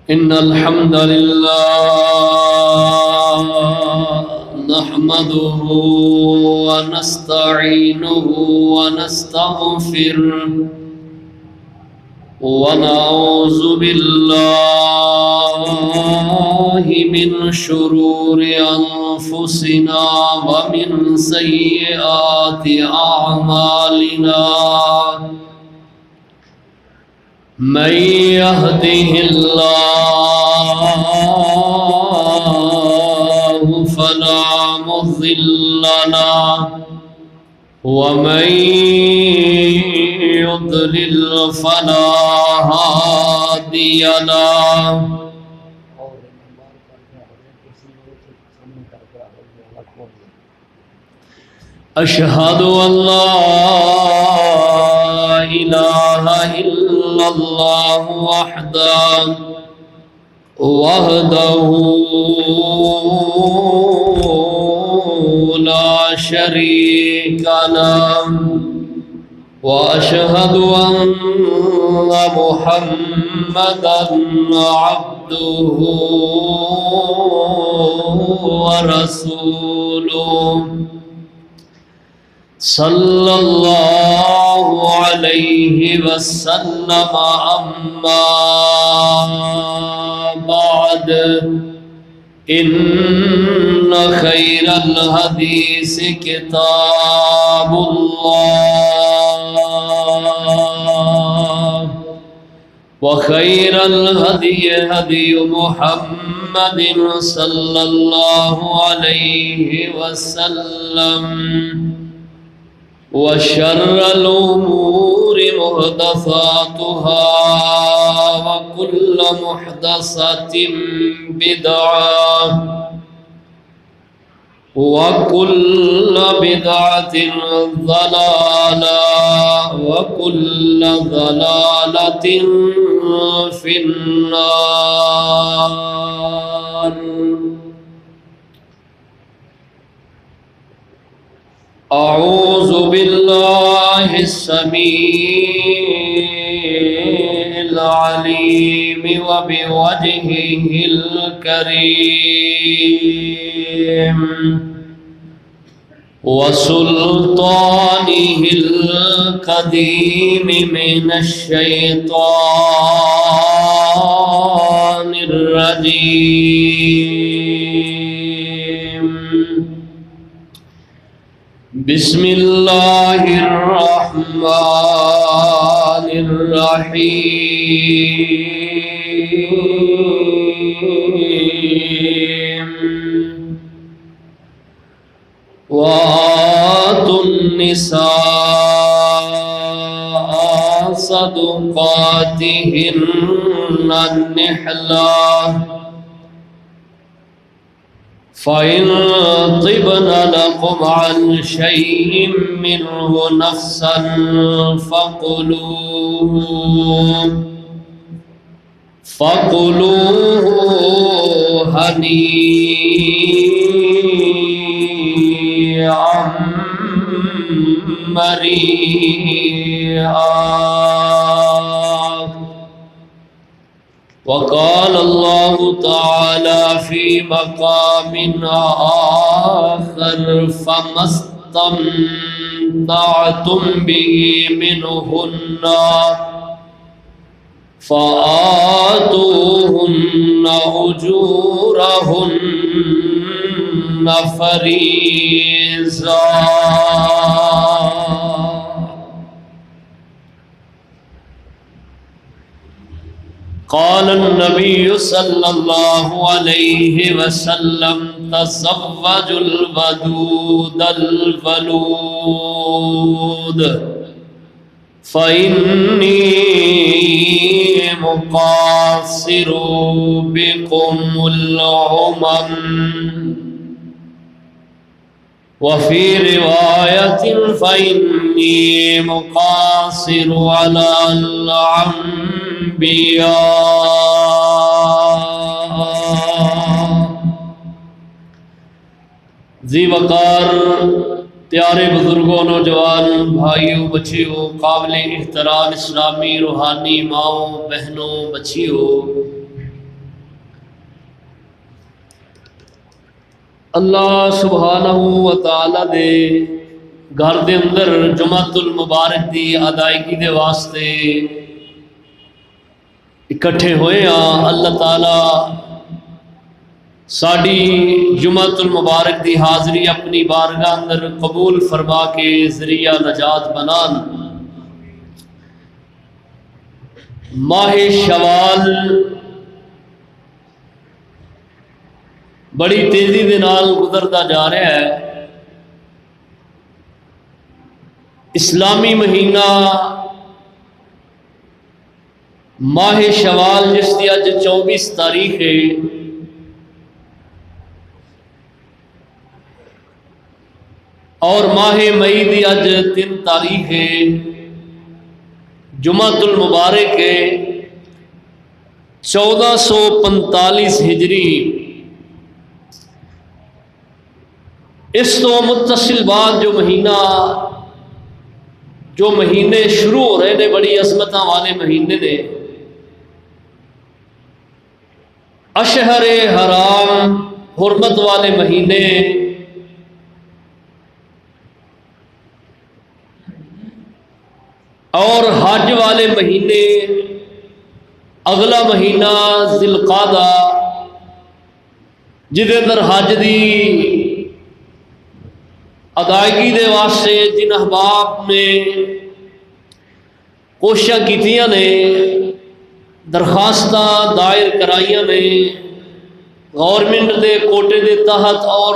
إن الحمد لله نحمده ونستعينه ونستغفره ونعوذ بالله من شرور أنفسنا ومن سيئات أعمالنا من يهده الله فلا مضل له ومن يضلل فلا هادي له أشهد أن لا إله إلا الله وحده لا شريك له وأشهد أن محمدًا عبده ورسوله صلى الله عليه وسلم أما بعد إن خير الحديث كتاب الله وخير الهدي هدي محمد صلى الله عليه وسلم وشر الأمور محدثاتها وكل محدثة بدعة وكل بدعة ضلالة وكل ضلالة في النار. أعوذ بالله السميع العليم وبوجهه الكريم وسلطانه القديم من الشيطان الرجيم. بسم الله الرحمن الرحيم. وآتوا النساء صدقاتهن النحلة فإن طبن لكم عن شيء منه نفسا فكلوه هنيئا مريئا. وقال الله تعالى في مقام آخر فما استمتعتم به منهن فآتوهن أجورهن فريضة. قال النبي صلى الله عليه وسلم تزوجوا الودود الولود فإني مقاصر بكم الأمم. وفي رواية فإني مقاصر على الأنبياء. ذی وقار پیارے بزرگوں، نوجوان بھائیوں، بچیوں، قابل احترام اسلامی روحانی ماؤں، بہنوں، بچیوں، اللہ سبحانہ و تعالی دے گھر دے اندر جمعۃ المبارک دی ادائیگی دے واسطے اکٹھے ہوئے ہاں۔ اللہ تعالی ساڈی جمعۃ المبارک دی حاضری اپنی بارگاہ اندر قبول فرما کے ذریعہ نجات بنان۔ ماہ شوال بڑی تیزی دے نال گزرتا جا رہا ہے۔ اسلامی مہینہ ماہ شوال جس کی اج 24 تاریخ ہے، اور ماہ مئی دی اج 3 تاریخ ہے، جمعۃ المبارک ہے 1445 ہجری۔ اس تو متصل بعد جو مہینے شروع ہو رہے نے بڑی عظمتاں والے مہینے نے، اشہر حرام حرمت والے مہینے، اور حج والے مہینے۔ اگلا مہینہ ذی القعدہ جہدے اندر حج دی ادائیگی دے واسطے جن احباب نے کوششاں کیتیاں نے، درخواستاں دائر کرائیاں نے، گورنمنٹ دے کوٹے دے تحت اور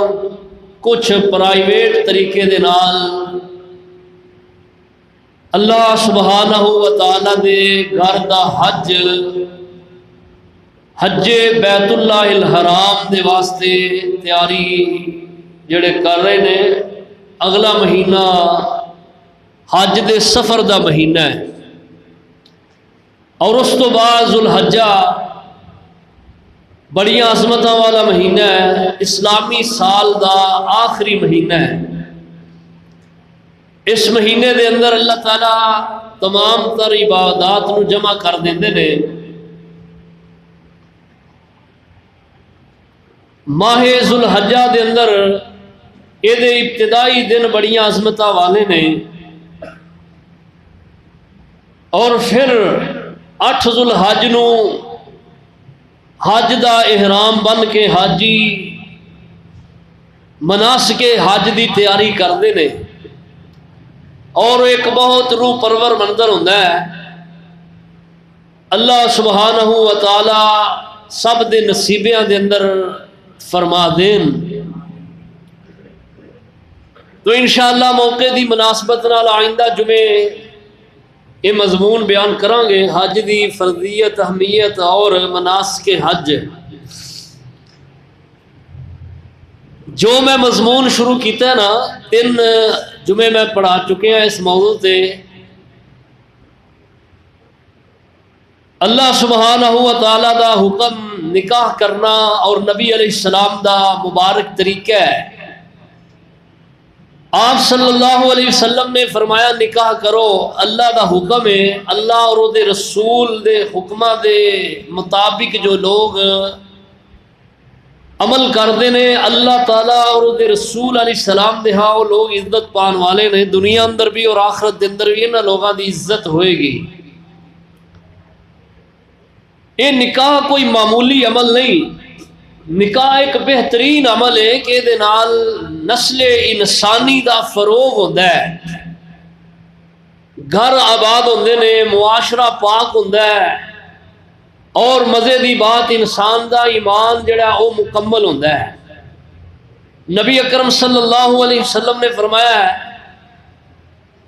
کچھ پرائیویٹ طریقے دے نال، اللہ سبحانہ و تعالی دے گھر دا حج بیت اللہ الحرام دے واسطے تیاری جڑے کر رہے نے۔ اگلا مہینہ حج دے سفر دا مہینہ ہے، اور اس تو بعد ذو الحجہ بڑی عظمتاں والا مہینہ ہے، اسلامی سال دا آخری مہینہ ہے۔ اس مہینے دے اندر اللہ تعالیٰ تمام تر عبادات نو جمع کر دیندے نے۔ ماہ ذو الحجہ دے اندر یہ ابتدائی دن بڑی عظمتاں والے نے، اور پھر 8 ذو الحج نو حج دا احرام بن کے حاجی مناسک حج دی تیاری کرتے ہیں، اور ایک بہت روح پرور منظر ہوتا ہے۔ اللہ سبحانہ و تعالی سب دے نصیبیاں دے اندر فرما دین۔ تو انشاءاللہ موقع دی مناسبت نال آئندہ جمعے یہ مضمون بیان کران گے، حج دی فرضیت، اہمیت اور مناسک حج۔ جو میں مضمون شروع کیتا ہے نا، 3 جمعے میں پڑھا چکے ہیں اس موضوع تے۔ اللہ سبحانہ و تعالیٰ دا حکم نکاح کرنا اور نبی علیہ السلام دا مبارک طریقہ ہے۔ آپ صلی اللہ علیہ وسلم نے فرمایا نکاح کرو، اللہ دا حکم ہے۔ اللہ اور دے رسول دے حکمہ دے مطابق جو لوگ عمل کرتے ہیں، اللہ تعالیٰ اور دے رسول علیہ السلام دے ہاں وہ لوگ عزت پان والے نے، دنیا اندر بھی اور آخرت دے اندر بھی انہاں لوگاں دی عزت ہوئے گی۔ یہ نکاح کوئی معمولی عمل نہیں، نکاح ایک بہترین عمل ہے کہ دے نال نسل انسانی دا فروغ ہوتا ہے، گھر آباد ہوندے نے، معاشرہ پاک ہوتا ہے، اور مزے دی بات انسان دا ایمان جڑا وہ مکمل ہوتا ہے۔ نبی اکرم صلی اللہ علیہ وسلم نے فرمایا ہے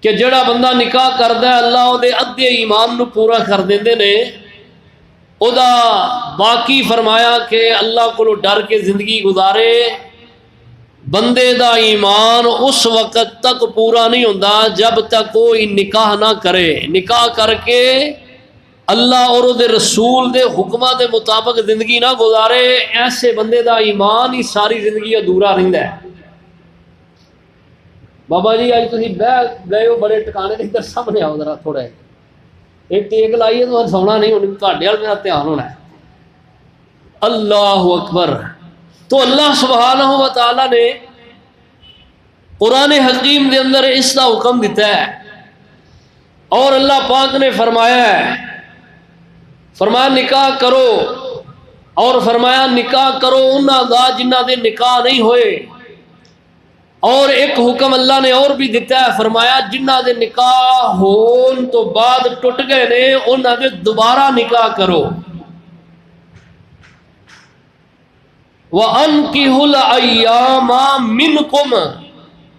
کہ جڑا بندہ نکاح کردا ہے اللہ دے ادھے ایمان نو پورا کر دیندے نے۔ او دا باقی فرمایا کہ اللہ کو ڈر کے زندگی گزارے، بندے دا ایمان اس وقت تک پورا نہیں ہوندا جب تک کوئی نکاح نہ کرے۔ نکاح کر کے اللہ اور دے رسول دے حکمہ دے مطابق زندگی نہ گزارے، ایسے بندے دا ایمان ہی ساری زندگی ادھورا رہندا ہے۔ بابا جی اج تھی بہ گئے ہو بڑے ٹکانے کے، ادھر سامنے آؤ ذرا تھوڑا ایک ٹیک لائیے تو سونا نہیں ہونی، تھوڑے وال میرا دھیان ہونا ہے۔ اللہ اکبر۔ تو اللہ سبحانہ و تعالی نے قرآن حکیم دے اندر اس کا حکم دیتا ہے، اور اللہ پاک نے فرمایا ہے، فرمایا نکاح کرو، اور فرمایا نکاح کرو انہاں دا جنہاں دے نکاح نہیں ہوئے، اور ایک حکم اللہ نے اور بھی دیتا ہے، فرمایا جنہاں دے نکاح ہون تو بعد ٹوٹ گئے نے انہاں دے دوبارہ نکاح کرو۔ وَأَنْكِحُوا الْأَيَّامَ مِنْكُمْ،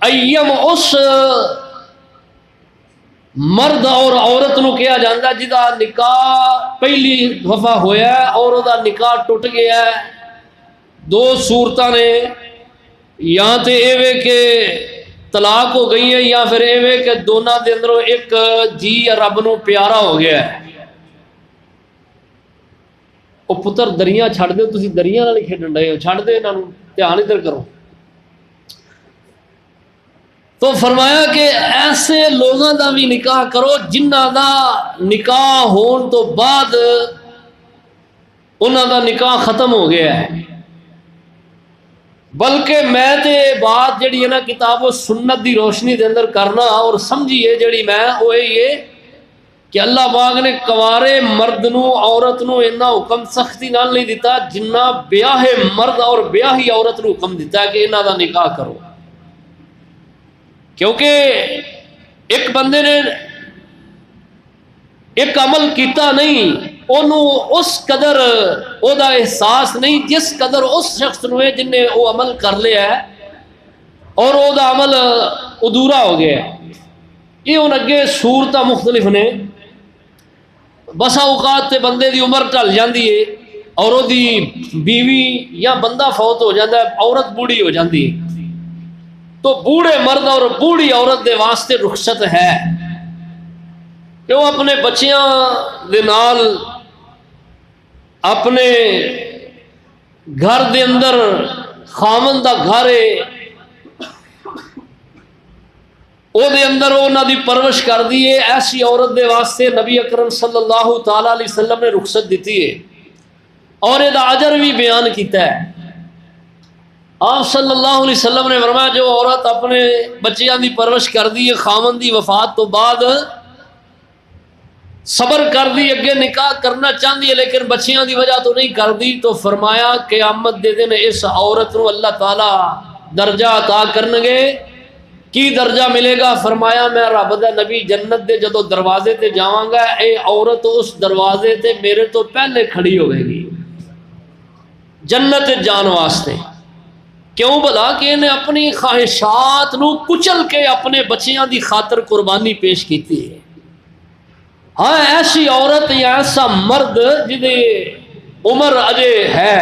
ایم اس مرد اور عورت نو کہا جاندہ جدا نکاح پہلی دفعہ ہویا ہے اور او دا نکاح ٹوٹ گیا ہے۔ دو صورتاں نے، یا تے ایوے کہ طلاق ہو گئی ہے، یا پھر ایوے کہ دونوں دے اندروں ایک جی رب نو پیارا ہو گیا ہے۔ او پتر دریاں چھڑ دے، تسی دریاں نال کھیڈن رہے ہو، چھڑ دے انہاں نو، دھیان ادھر کرو۔ تو فرمایا کہ ایسے لوگوں دا بھی نکاح کرو جنہ دا نکاح ہون تو بعد انہاں دا نکاح ختم ہو گیا ہے۔ بلکہ میں تے بات جڑی ہے نا کتاب و سنت دی روشنی دے اندر کرنا اور سمجھیے جڑی میں وہ یہ کہ اللہ پاک نے کوارے مرد نو عورت نو اتنا حکم سختی نال نہیں دیتا جنہ بیاہ مرد اور بیاہی عورت نو حکم دیتا ہے کہ انہاں دا نکاح کرو، کیونکہ ایک بندے نے ایک عمل کیتا نہیں، انہوں اس قدر او دا احساس نہیں جس قدر اس شخص نو ہے جن نے وہ عمل کر لیا ہے اور او دا عمل ادھورا ہو گیا ہے۔ یہ ان اگے صورتاں مختلف نے، بسا اوقات تے بندے دی عمر ٹل جاندی ہے اور او دی بیوی یا بندہ فوت ہو جاتا ہے، عورت بوڑھی ہو جاندی ہے، تو بوڑھے مرد اور بوڑھی عورت دے واسطے رخصت ہے کہ وہ اپنے بچیاں دے نال اپنے گھر دے اندر خامن دا گھر ہے او دے اندر انہاں دی پرورش کر دیے، ایسی عورت دے واسطے نبی اکرم صلی اللہ تعالی علیہ وسلم نے رخصت دیتی ہے اور یہ اجر بھی بیان کیتا ہے۔ آپ صلی اللہ علیہ وسلم نے فرمایا جو عورت اپنے بچیاں دی پرورش کر دی ہے خامن دی وفات تو بعد صبر کر دی، اگے نکاح کرنا چاہتی ہے لیکن بچیاں دی وجہ تو نہیں کر دی، تو فرمایا قیامت دے دن اس عورت نو اللہ تعالی درجہ عطا کرنگے۔ کی درجہ ملے گا؟ فرمایا میں رب دا نبی جنت دے جدو دروازے تے جاواں گا اے عورت اس دروازے تے میرے تو پہلے کھڑی ہوئے گی جنت جان واسطے۔ کیوں بھلا کہ انہیں اپنی خواہشات نو کچل کے اپنے بچیاں دی خاطر قربانی پیش کیتی ہے۔ ہاں ایسی عورت یا ایسا مرد جدے عمر اجے ہے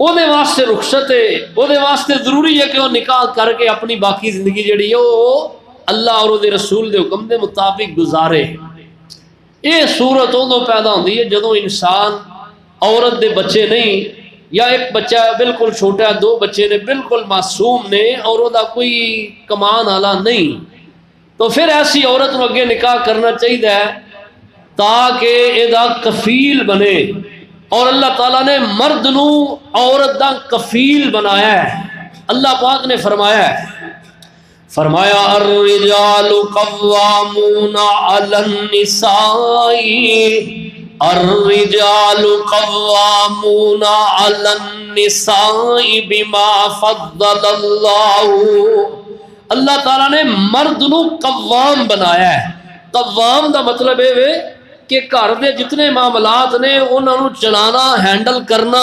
وہ دے واسطے رخصت ہے، وہ دے واسطے ضروری ہے کہ وہ نکاح کر کے اپنی باقی زندگی جڑی ہے وہ اللہ اور دے رسول دے حکم دے مطابق گزارے۔ یہ صورت ادوں پیدا ہوتی ہے جدوں انسان عورت دے بچے نہیں، یا ایک بچہ بالکل چھوٹا ہے، دو بچے نے بالکل معصوم نے اور وہ کوئی کمان والا نہیں، تو پھر ایسی عورت نو اگے نکاح کرنا چاہیے تاکہ یہ کفیل بنے، اور اللہ تعالیٰ نے مرد نو عورت دا کفیل بنایا ہے۔ اللہ پاک نے فرمایا ہے، فرمایا الرجال قوامون علی النساء، الرجال قوامون علی النساء بما فضل اللہ۔ اللہ تعالیٰ نے مرد نو قوام بنایا ہے۔ قوام دا مطلب ہے کہ گھر دے جتنے معاملات نے انہاں نو چلانا، ہینڈل کرنا،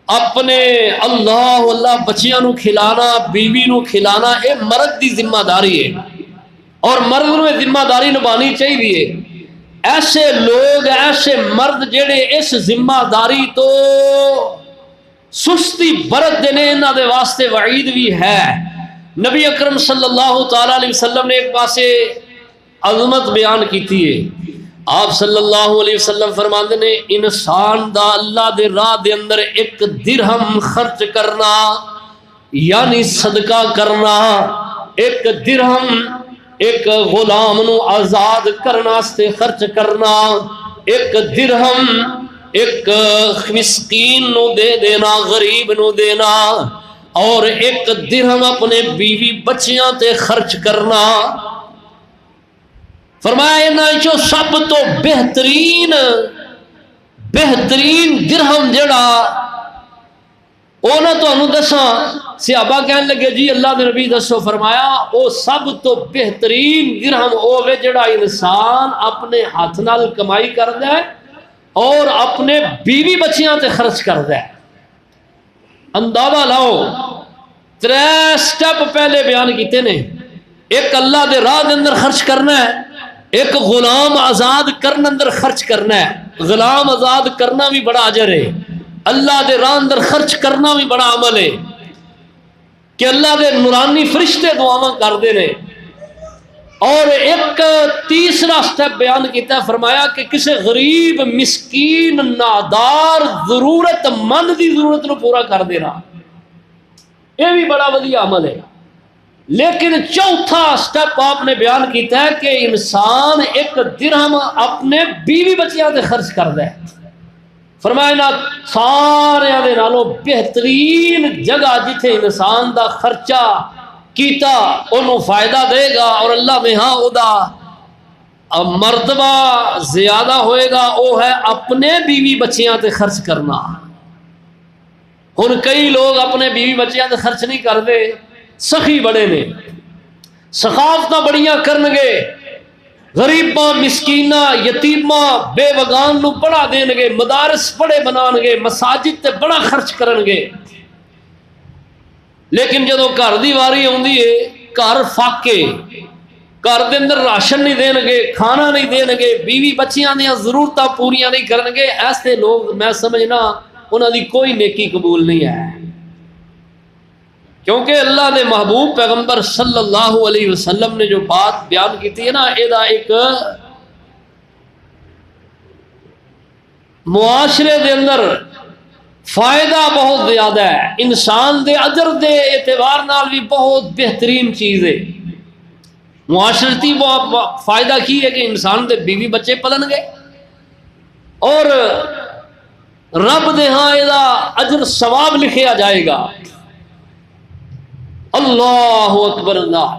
اپنے اللہ بچیاں نو کھلانا، بیوی نو کھلانا، اے مرد دی ذمہ داری ہے اور مرد نو ذمہ داری نبھانی چاہیے۔ ایسے لوگ، ایسے مرد جڑے اس ذمہ داری تو سستی برت دینے انہاں دے واسطے وعید بھی ہے۔ نبی اکرم صلی اللہ تعالی علیہ وسلم نے ایک پاسے عظمت بیان کیتی ہے۔ آپ صلی اللہ علیہ وسلم فرماندے نے انسان دا اللہ دے راہ دے اندر ایک درہم خرچ کرنا یعنی صدقہ کرنا ایک درہم ایک غلام نو آزاد کرنا سے خرچ کرنا، ایک درہم ایک مسکین نو دے دینا، غریب نو دینا، اور ایک درہم اپنے بیوی بچیاں تے خرچ کرنا۔ فرمایا نا جو سب تو بہترین درہم جڑا اونا تو انہوں دساں، صحابہ کہنے لگے جی اللہ دے نبی دسو، فرمایا او سب تو بہترین درہم اوے جڑا انسان اپنے ہاتھ نال کمائی کردا ہے اور اپنے بیوی بچیاں تے خرچ کردا ہے۔ اندازہ لاؤ، 3 سٹیپ پہلے بیان کیتے نے، ایک اللہ دے راہ دے اندر خرچ کرنا ہے، ایک غلام آزاد کرنے اندر خرچ کرنا ہے۔ غلام آزاد کرنا بھی بڑا اجر ہے، اللہ دے راہ اندر خرچ کرنا بھی بڑا عمل ہے کہ اللہ دے نورانی فرشتے دعاواں کردے نے۔ اور ایک تیسرا سٹیپ بیان کیتا ہے، فرمایا کہ کسی غریب مسکین نادار ضرورت مند دی ضرورت نو پورا کر دینا، یہ بھی بڑا وڈا عمل ہے۔ لیکن چوتھا سٹیپ آپ نے بیان کیتا ہے کہ انسان ایک درہم اپنے بیوی بچیاں تے خرچ کردا ہے۔ فرمایا نا سارے دے نالوں بہترین جگہ جتھے انسان دا خرچہ کیتا انہوں فائدہ دے گا اور اللہ میں ہاں او دا مرتبہ زیادہ ہوئے گا، وہ ہے اپنے بیوی بچیاں تے خرچ کرنا۔ ہن کئی لوگ اپنے بیوی بچیاں تے خرچ نہیں کرتے، سخی بڑے نے، سخاوتاں بڑیاں کرنگے، غریباں مسکیناں یتیماں بے وگان نو پڑھا دین گے، مدارس بڑے بنان گے، مساجد تے بڑا خرچ کرن گے، لیکن جدو گھر دی واری آندی ہے، گھر فاقے، گھر دے اندر راشن نہیں دین گے، کھانا نہیں دین گے، بیوی بچیاں دیاں ضرورتاں پوریاں نہیں کرن گے، ایسے لوگ میں سمجھنا انہاں دی کوئی نیکی قبول نہیں ہے۔ کیونکہ اللہ دے محبوب پیغمبر صلی اللہ علیہ وسلم نے جو بات بیان کی تھی نا، ایدہ ایک معاشرے دے اندر فائدہ بہت زیادہ ہے، انسان دے اجر دے اعتبار نال بھی بہت بہترین چیز ہے۔ معاشرتی فائدہ کی ہے کہ انسان دے بیوی بچے پلن گے اور رب دے ہاں ایدہ اجر ثواب لکھیا جائے گا۔ اللہ اکبر اللہ۔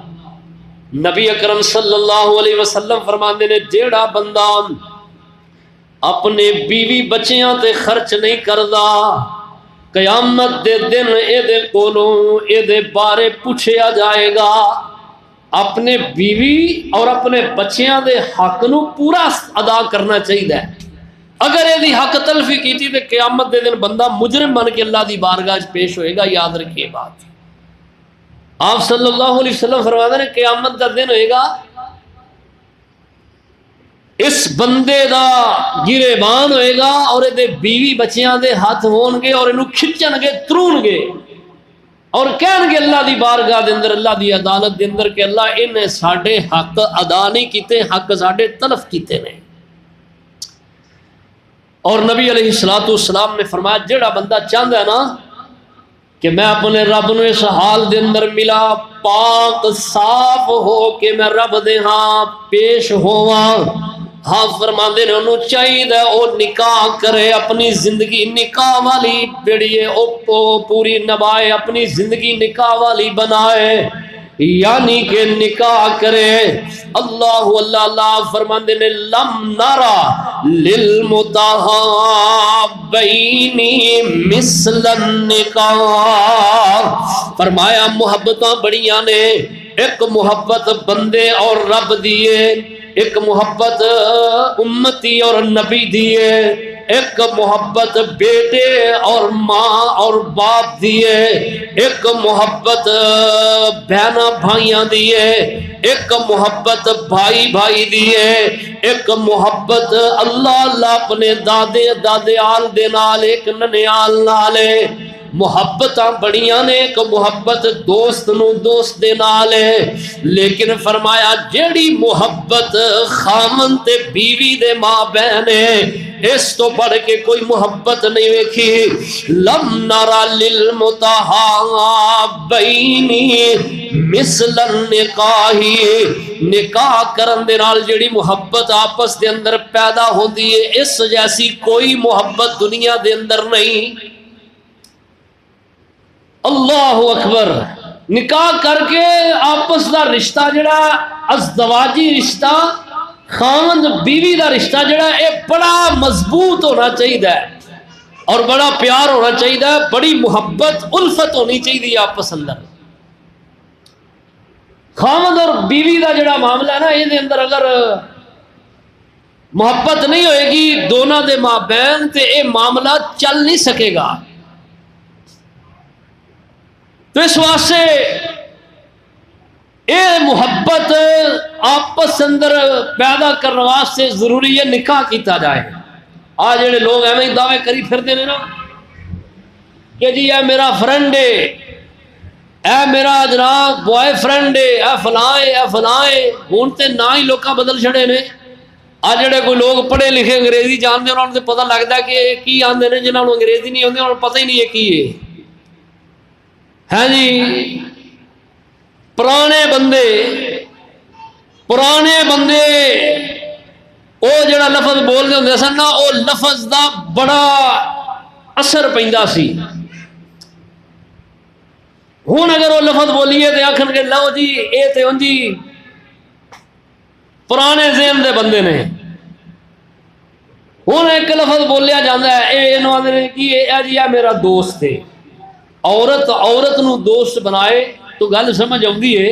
نبی اکرم صلی اللہ علیہ وسلم فرماندے نے جیڑا بندہ اپنے بیوی بچیاں تے خرچ نہیں کردا، قیامت دے دن اے دے کولوں اے دے بارے پوچھیا جائے گا۔ اپنے بیوی اور اپنے بچیاں دے حق نو پورا ادا کرنا چاہیے۔ اگر اے دی حق تلفی کیتی تے قیامت دے دن بندہ مجرم بن کے اللہ دی بارگاہ پیش ہوئے گا۔ یاد رکھیے بات، آپ صلی اللہ علیہ وسلم فرماتے ہیں قیامت کا دن ہوئے گا، اس بندے دا گریبان ہوئے گا اور دے بیوی بچیاں دے ہاتھ ہون گے اور انہوں کھچن گے، ترون گے اور کہن گے اللہ دی بارگاہ دے اندر، اللہ دی عدالت دے اندر کہ اللہ انہیں ساڑھے حق ادا نہیں کیتے، حق ساڑھے تلف کیتے نے۔ اور نبی علیہ السلام نے فرمایا جڑا بندہ چاہتا ہے نا کہ میں اپنے رب نو اس حال دے اندر ملا، پاک صاف ہو کے میں رب دے ہاں پیش ہواں، ہاں فرماندے نے انہوں چاہیے او نکاح کرے، اپنی زندگی نکاح والی بیڑیے او پوری نبائے، اپنی زندگی نکاح والی بنائے، یعنی کہ نکاح کرے۔ اللہ اللہ اللہ فرماندے نے لم نارا للمتحابین مثل النکاح، فرمایا محبتاں بڑیاں نے، ایک محبت بندے اور رب دیے، ایک محبت امتی اور نبی دیے، ایک محبت بیٹے اور ماں اور باپ دیے، ایک محبت بہنا بھائیاں دیے، ایک محبت بھائی بھائی دیے، ایک محبت اللہ اللہ اپنے دادے آل دے نال، ایک ننیال نالے، محبت بڑیاں نے، کہ محبت دوست نو دوست دے نال ہے، لیکن فرمایا جیڑی محبت خامن تے بیوی دے ماں بہن ہے اس تو بڑھ کے کوئی محبت نہیں ویکھی۔ لم نرا للمتحابین مثل النکاح، نکاح کرن دے نال جیڑی محبت آپس دے اندر پیدا ہوندی ہے اس جیسی کوئی محبت دنیا دے اندر نہیں۔ اللہ اکبر۔ نکاح کر کے آپس دا رشتہ جڑا ازدواجی رشتہ، خاوند بیوی دا رشتہ جڑا اے بڑا مضبوط ہونا چاہیے اور بڑا پیار ہونا چاہیے، بڑی محبت الفت ہونی چاہیے آپس اندر۔ خاوند اور بیوی دا جڑا معاملہ ہے نا، یہ اندر اگر محبت نہیں ہوئے گی دونوں دے ماں بہن تے اے معاملہ چل نہیں سکے گا۔ تو اس واسطے اے محبت آپس اندر پیدا کرنے واسطے ضروری ہے نکاح کیتا جائے۔ آج جڑے لوگ ایویں دعوے کری پھرتے ہیں نا کہ جی اے میرا فرینڈ ہے، اے میرا جناب بوائے فرینڈ ہے، اے فلاں ہے، اے فلاں ہے، ہن تے نہ ہی لوکاں بدل چھڑے نے۔ آج جڑے کوئی لوگ پڑھے لکھے انگریزی جانتے انہوں نے پتہ لگتا ہے کہ کی آندے نے، جنہوں نے انگریزی نہیں آندی انہوں نے پتہ ہی نہیں ہے کی ہے۔ ہاں جی، پرانے بندے وہ جڑا لفظ بولتے ہوندے سن نا، وہ لفظ دا بڑا اثر پیندا سی۔ ہن اگر وہ لفظ بولیے تو آکھن گے لو جی اے تے ہن جی پرانے ذہن دے بندے نے۔ ہن ایک لفظ بولیا جاتا ہے اے انہوں آندے نے کہ اے جی اے میرا دوست ہے۔ عورت نو دوست بنائے تو گل سمجھ آتی ہے،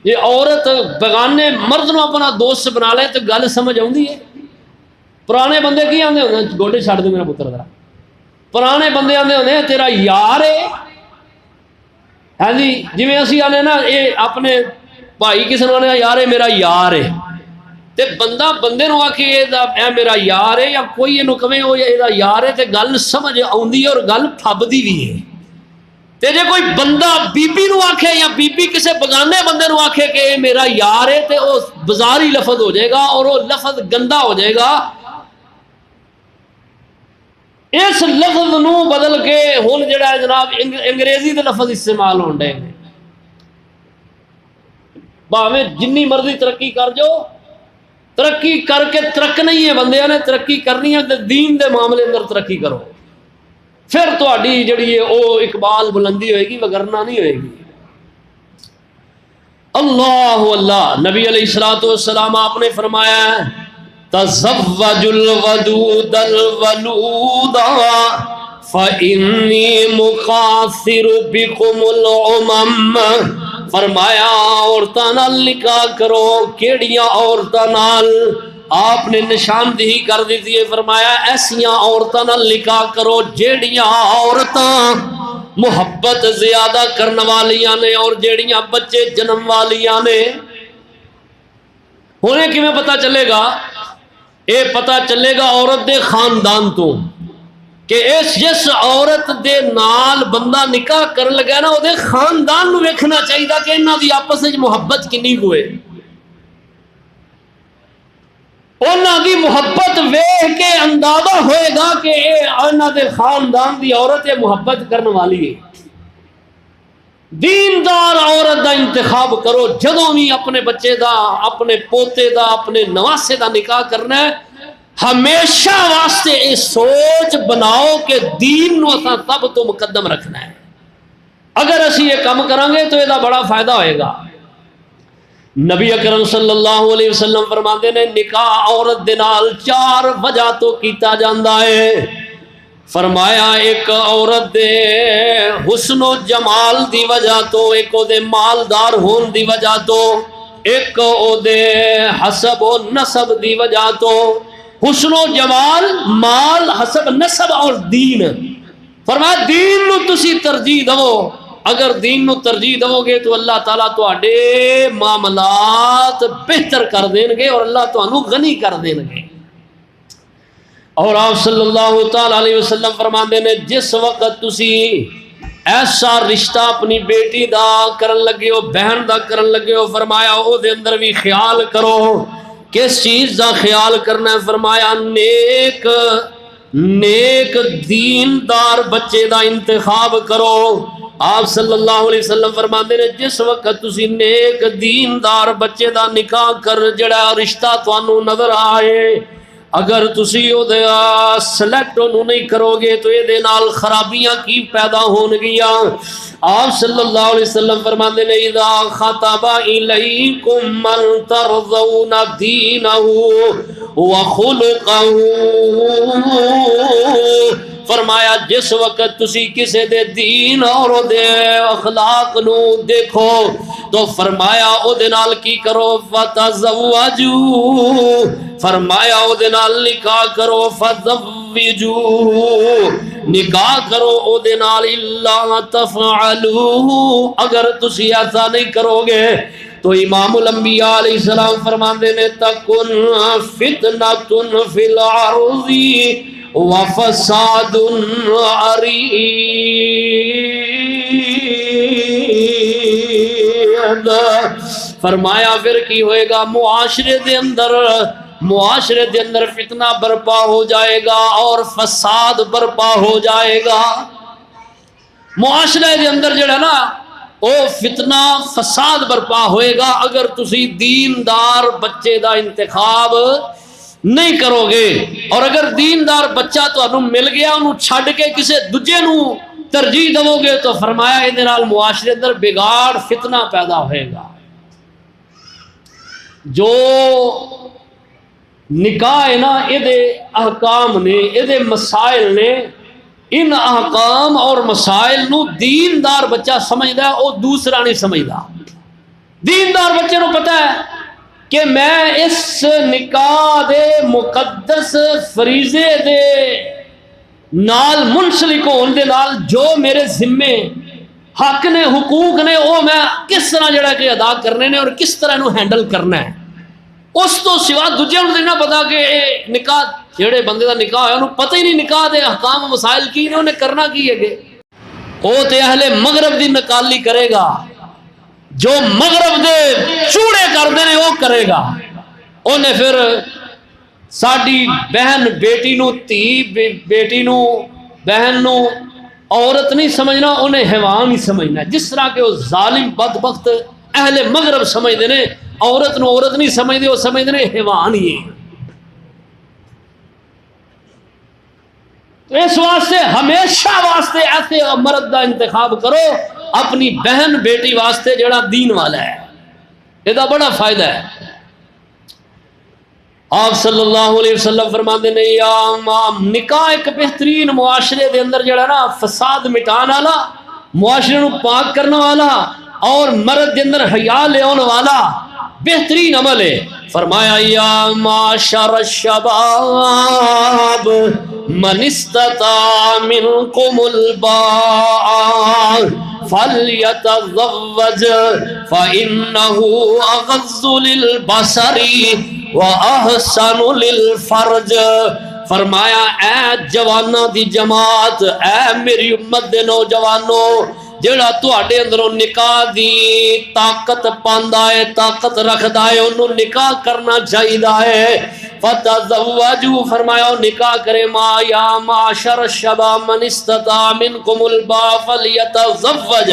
جی عورت بغانے مرد نو اپنا دوست بنا لے تو گل سمجھ آتی ہے۔ پرانے بندے کی آدھے ہوتے گوڈے چھڑ دے میرا پتر ذرا، پرانے بندے آدھے ہوتے تیرا یار ہے۔ ہاں جی، جی اسی آنے نا یہ اپنے بھائی کسی نے آنے یار ہے میرا یار ہے، تے بندہ بندے نو آکھے اے میرا یار ہے، یا کوئی یہ کہے وہ یہ یار ہے تے گل سمجھ آتی ہے اور گل پھبدی بھی ہے۔ تے جے کوئی بندہ بی بی نو آکھے یا بی بی کسے بگانے بندے نو آکھے کہ اے میرا یار ہے تے وہ بازاری لفظ ہو جائے گا اور وہ لفظ گندا ہو جائے گا۔ اس لفظ نو بدل کے ہن جڑا ہے جناب انگریزی دے لفظ استعمال ہون ڈے نے۔ بھاویں جنی مرضی ترقی کر جو، ترقی کر کے ترک نہیں ہے بندے نے، ترقی کرنی ہے تے دین دے معاملے اندر ترقی کرو، پھر تہاڈی جڑی ہے او اقبال بلندی ہوئے گی، وگرنہ نہیں ہوئے گی۔ اللہ اللہ، نبی علیہ الصلوۃ والسلام آپ نے فرمایا تزوج الودود الولود فإنی مقاصر بکم الامم، فرمایا عورتاں نال نکاح کرو۔ کیڑیاں عورتاں نال؟ آپ نے نشاندہی کر دیتی ہے، فرمایا ایسیاں عورتاں نال نکاح کرو جیڑیاں عورتاں محبت زیادہ کرنے والیاں نے اور جیڑیاں بچے جنم والیاں نے۔ انہیں کیویں پتہ چلے گا؟ اے پتہ چلے گا عورت دے خاندان تو، کہ جس عورت دے نال بندہ نکاح کر لگا نا، وہ دے خاندان نو ویکھنا چاہیے کہ انہاں دی آپس وچ محبت کنی ہوئے۔ انہاں دی محبت ویکھ کے اندازہ ہوئے گا کہ انہاں دے خاندان دی عورت یہ محبت کرنے والی ہے۔ دیندار عورت دا انتخاب کرو جدوں بھی اپنے بچے دا، اپنے پوتے دا، اپنے نواسے دا نکاح کرنا ہے، ہمیشہ واسطے یہ سوچ بناؤ کہ دین نو اساں سب تو مقدم رکھنا ہے۔ اگر اسی یہ کام کریں گے تو یہ بڑا فائدہ ہوئے گا۔ نبی اکرم صلی اللہ علیہ وسلم فرماتے ہیں نکاح عورت دے نال 4 وجہ تو کیتا جاندا ہے۔ فرمایا ایک عورت دے حسن و جمال دی وجہ تو، ایک او دے مالدار ہون دی وجہ تو، ایک او دے حسب و نسب دی وجہ تو۔ حسن و جمال، مال، حسب، نسب اور دین۔ فرمایا دین نو تسی ترجیح دو، اگر دین نو ترجیح دو گے تو اللہ تعالیٰ تواڈے معاملات بہتر کر دیں گے اور اللہ تانوں غنی کر دیں گے۔ اور آپ صلی اللہ تعالیٰ علیہ وسلم فرماندے نے جس وقت تسی ایسا رشتہ اپنی بیٹی دا کرن لگے ہو، بہن دا کرن لگے ہو، فرمایا او دے اندر بھی خیال کرو۔ کس چیز دا خیال کرنا ہے؟ فرمایا نیک دیندار بچے دا انتخاب کرو۔ آپ صلی اللہ علیہ وسلم فرماندے نے جس وقت تسی نیک دیندار بچے دا نکاح کر جڑا رشتہ تانوں نظر آئے، اگر تسی او دے سلیکٹ انہوں نہیں کرو گے تو یہ دے نال خرابیاں کی پیدا ہون گیا۔ آپ صلی اللہ علیہ وسلم فرماندے نے اذا خطب الیکم من ترضون دینہ وخلقہ، فرمایا جس وقت تسی کسے دے دین اور دے اخلاق نو دیکھو تو فرمایا او دے نال کی کرو، فتزوجو، فرمایا او دے نال نکاح کرو، فزوجو، نکاح کرو او دے نال، الا تفعلو، اگر تسی ایسا نہیں کرو گے تو امام الانبیاء علیہ السلام فرماندے نے تکن فتنۃ فی الارض وفساد عریض، فرمایا پھر کی ہوئے گا، معاشرے دے اندر فتنہ برپا ہو جائے گا اور فساد برپا ہو جائے گا۔ معاشرے دے اندر جڑا نا او فتنہ فساد برپا ہوئے گا اگر تسی دیندار بچے دا انتخاب نہیں کرو گے، اور اگر دیندار بچہ تو مل گیا انہوں چھڑ کے کسے دجے نو ترجیح دو گے تو فرمایا ادھر نال معاشرے اندر بگاڑ فتنہ پیدا ہوئے گا۔ جو نکاح ہے نا ادھے احکام نے، ادھے مسائل نے، ان احکام اور مسائل نو دیندار بچہ سمجھدا ہے، او دوسرا نہیں سمجھدا۔ دیندار بچے نو پتہ ہے کہ میں اس نکاح دے مقدس فریضے دے نال منسلک ہون دے نال جو میرے ذمے حق نے، حقوق نے، وہ میں کس طرح جڑا کہ ادا کرنے نے اور کس طرح انہوں ہینڈل کرنا ہے۔ اس تو سوا دوجے نوں نہیں پتا کہ نکاح جڑے بندے دا نکاح ہے انہوں پتہ ہی نہیں نکاح دے احکام و مسائل کی نے، انہیں کرنا کی ہے کہ وہ تے اہل مغرب دی نکالی کرے گا، جو مغرب دے چوڑے کر دینے وہ کرے گا۔ انہیں پھر ساڑی بہن بیٹی نو، تھی بیٹی نو، بہن نو عورت نہیں سمجھنا، انہیں حیوان ہی سمجھنا، جس طرح کہ وہ ظالم بدبخت اہل مغرب سمجھ دینے عورت نو عورت نہیں سمجھ دے، وہ سمجھ دینے حیوان ہی ہے۔ تو اس واسطے ہمیشہ واسطے ایسے مرد دا انتخاب کرو اپنی بہن بیٹی واسطے جڑا دین والا ہے، یہ بڑا فائدہ ہے۔ آپ صلی اللہ علیہ وسلم فرماتے ہیں یا امام، نکاح ایک بہترین معاشرے دے اندر جڑا نا فساد مٹان والا، معاشرے نو پاک کرنے والا اور مرد دے اندر حیا لے آنے والا بہترین عمل ہے۔ فرمایا یا معاشر الشباب من استطاع منکم الباء فلیتزوج فإنہ اغض للبصر وَأَحْسَنُ لِلْفَرْجِ، فرمایا اے جوانہ دی جماعت، اے میری امت دے نوجوانوں، جڑا تواڈے اندروں نکاح دی طاقت پاندا ہے، طاقت رکھدا ہے، انہوں نکاح کرنا چاہیدا ہے۔ فَتَزَوَّجُوا، فرمایا نکاح کرے، ما یا معاشر الشباب من استطاع منکم الباء فلیتزوج،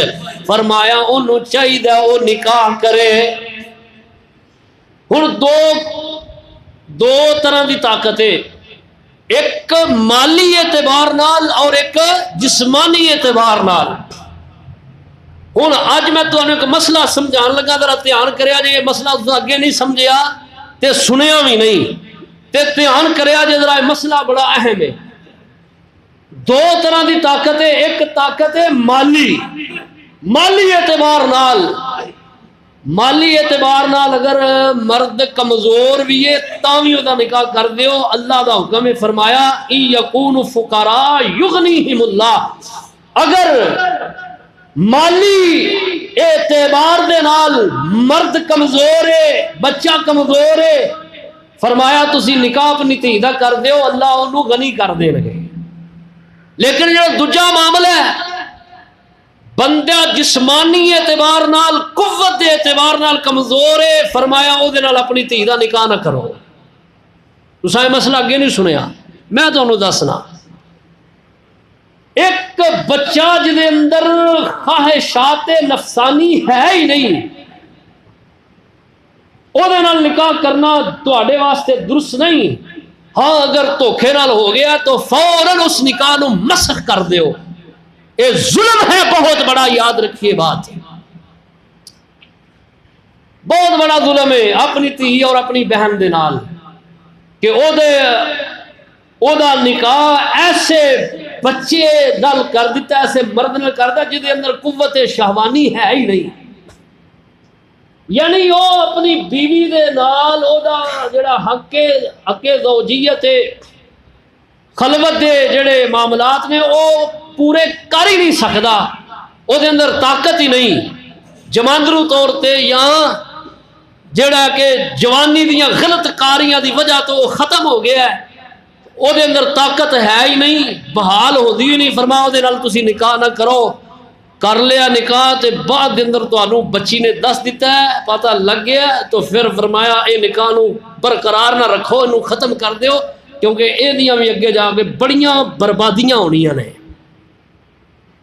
فرمایا انہوں چاہیدا وہ نکاح کرے۔ ہن دو طرح دی طاقت ہے، ایک مالی اعتبار نال اور ایک جسمانی اعتبار نال۔ ہن اج میں تمہیں ایک مسئلہ سمجھان لگا، ذرا دھیان کریا جے، یہ مسئلہ اگے نہیں سمجھیا تے سنیا بھی نہیں تے دھیان کریا جے، ذرا مسئلہ بڑا اہم ہے۔ دو طرح دی طاقت ہے، ایک طاقت ہے مالی اعتبار نال۔ مالی اعتبار نال اگر مرد کمزور بھی ہے تاں وی دا نکاح کر دیو، اللہ دا حکم ہے، فرمایا ان یکون فقراء یغنیہم اللہ، اگر مالی اعتبار دے نال مرد کمزور ہے، بچہ کمزور ہے، فرمایا تسی نکاح اپنی دھی دا کر دیو، اللہ انہوں غنی کر دے لگے۔ لیکن جو دوجا معاملہ ہے بندہ جسمانی اعتبار نال قوت دے اعتبار نال کمزور ہے، فرمایا او دے نال اپنی دھی دا نکاح نہ کرو۔ تساں مسئلہ اگے نہیں سنیا، میں تمہیں دسنا، ایک بچہ جدے اندر خواہشات نفسانی ہے ہی نہیں، او دے نال نکاح کرنا تواڈے واسطے درست نہیں۔ ہاں اگر دھوکھے نال ہو گیا تو فوراً اس نکاح نو مسخ کر دیو، یہ ظلم ہے بہت بڑا، یاد رکھیے بات، بہت بڑا ظلم ہے اپنی دھی اور اپنی بہن دے نال کہ او دا نکاح ایسے بچے نال کر دیتا، ایسے مرد نال کرتا جدے اندر قوت شہوانی ہے ہی نہیں، یعنی وہ اپنی بیوی دے نال او دا جڑا حق زوجیت خلوت دے جڑے معاملات نے او پورے کر ہی نہیں سکتا، او دے اندر طاقت ہی نہیں، جماندرو طور تے یا جڑا کہ جوانی دیاں غلط کاریاں دی وجہ تو ختم ہو گیا ہے، او دے اندر طاقت ہے ہی نہیں، بحال ہوندی ہی نہیں۔ فرمایا او دے نال تسی نکاح نہ کرو، کر لیا نکاح تے بعد دے اندر تانوں بچی نے دس دیتا ہے، پتہ لگ گیا تو پھر فرمایا اے نکاح نو برقرار نہ رکھو، انو ختم کر دیو، کیونکہ اے دیاں بھی اگے جا کے بڑیاں بربادیاں ہونیاں نے۔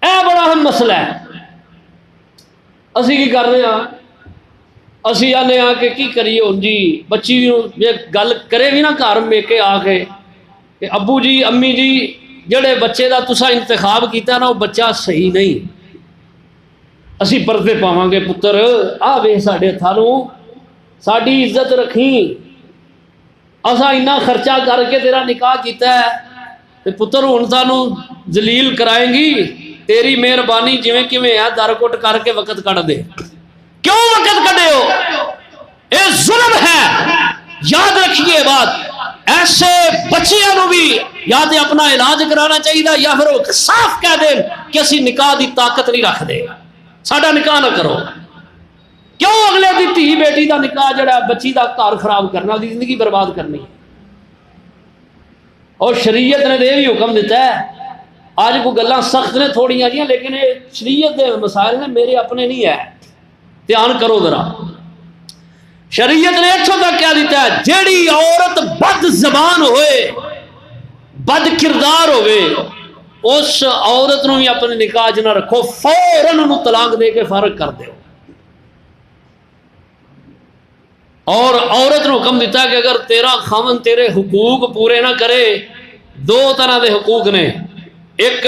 اے بڑا اہم مسئلہ ہے۔ اسی کی کر رہے ہیں، اسی آنے آ کے کی کریے ہوں جی، بچی گل کرے بھی نا گھر میں کے آ کے کہ ابو جی امی جی جڑے بچے دا تسا انتخاب کیتا نا وہ بچہ صحیح نہیں، اسی پردے پاواں گے پتر، آ وے ساڈے تھانوں ساڈی عزت رکھیں، اسا اتنا خرچہ کر کے تیرا نکاح کیتا ہے تے پتر ہن سانوں ذلیل کرائیں گی، تیری مہربانی جویں کیویں ہے در کٹ کر کے وقت کٹ دے۔ کیوں وقت کٹے ہو؟ اے ظلم ہے، یاد رکھیے بات۔ ایسے بچیاں نو بھی یا تے اپنا علاج کرانا چاہیے یا پھر وہ صاف کہہ دیں کہ اسی نکاح دی طاقت نہیں رکھ دے، ساڈا نکاح نہ کرو۔ کیوں اگلے دی دھی بیٹی دا نکاح جڑا بچی دا گھر خراب کرنا، دی زندگی برباد کرنی۔ اور شریعت نے یہ بھی حکم دیتا ہے، آج کو گلاں سخت نے تھوڑیاں جیاں لیکن یہ شریعت دے مسائل نے، میرے اپنے نہیں ہے، دھیان کرو ذرا۔ شریعت نے اتھوں تک کیا دیتا ہے، جیڑی عورت بد زبان ہوئے، بد کردار ہوئے، اس عورت نو بھی اپنے نکاح نہ رکھو، فوراً انہوں طلاق دے کے فارغ کر دیو۔ اور عورت نو حکم دیتا ہے کہ اگر تیرا خاوند تیرے حقوق پورے نہ کرے، دو طرح دے حقوق نے، ایک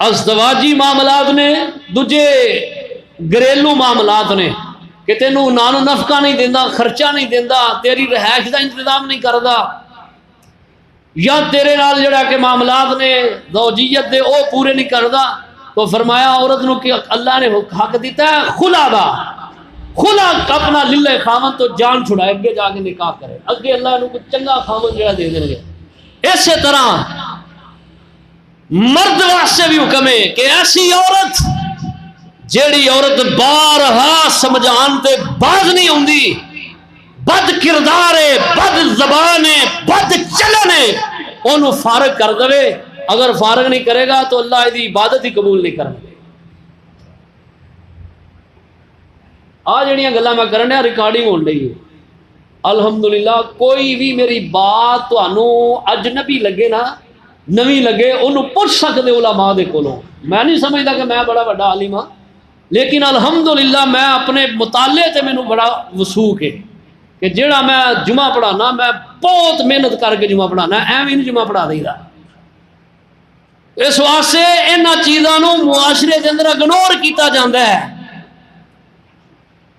ازدواجی معاملات نے، دوجے گھریلو معاملات نے کہ تینوں نانو نفقہ نہیں دیندا، خرچہ نہیں دیندا، تیری رہائش دا انتظام نہیں کردا، یا تیرے نال جڑا کہ معاملات نے زوجیت دے او پورے نہیں کردا، تو فرمایا عورت نو کہ اللہ نے حق دیتا ہے خلا دا، خلا اپنا للے خاوند تو جان چھڑائے، اگے جا کے نکاح کرے، اگے اللہ نے کوئی چنگا خاوند جڑا دے دیں گے۔ اسی طرح مرد واسطے بھی حکم ہے کہ ایسی عورت جیڑی عورت بارہا سمجھان تے باز نہیں ہوندی، بد کردار ہے، بد زبان ہے، بد چلن ہے، انہوں فارغ کر دے۔ اگر فارغ نہیں کرے گا تو اللہ دی عبادت ہی قبول نہیں کرے۔ آ جڑیاں گلاں میں کرن ڈیا ریکارڈنگ ہون ڈئی ہے، الحمدللہ کوئی بھی میری بات تانوں اجنبی لگے نا، نویں لگے، انہوں پوچھ سکتے علماء دے کولوں۔ میں نہیں سمجھتا کہ میں بڑا بڑا عالم ہاں، لیکن الحمدللہ میں اپنے مطالعے تے مینوں بڑا وثوق ہے کہ جڑا میں جمعہ پڑھانا میں بہت محنت کر کے جمعہ پڑھانا، ایویں نہیں جمعہ پڑھا دئی دا۔ اس واسطے انہاں چیزاں نوں معاشرے دے اندر اگنور کیتا جاندا ہے۔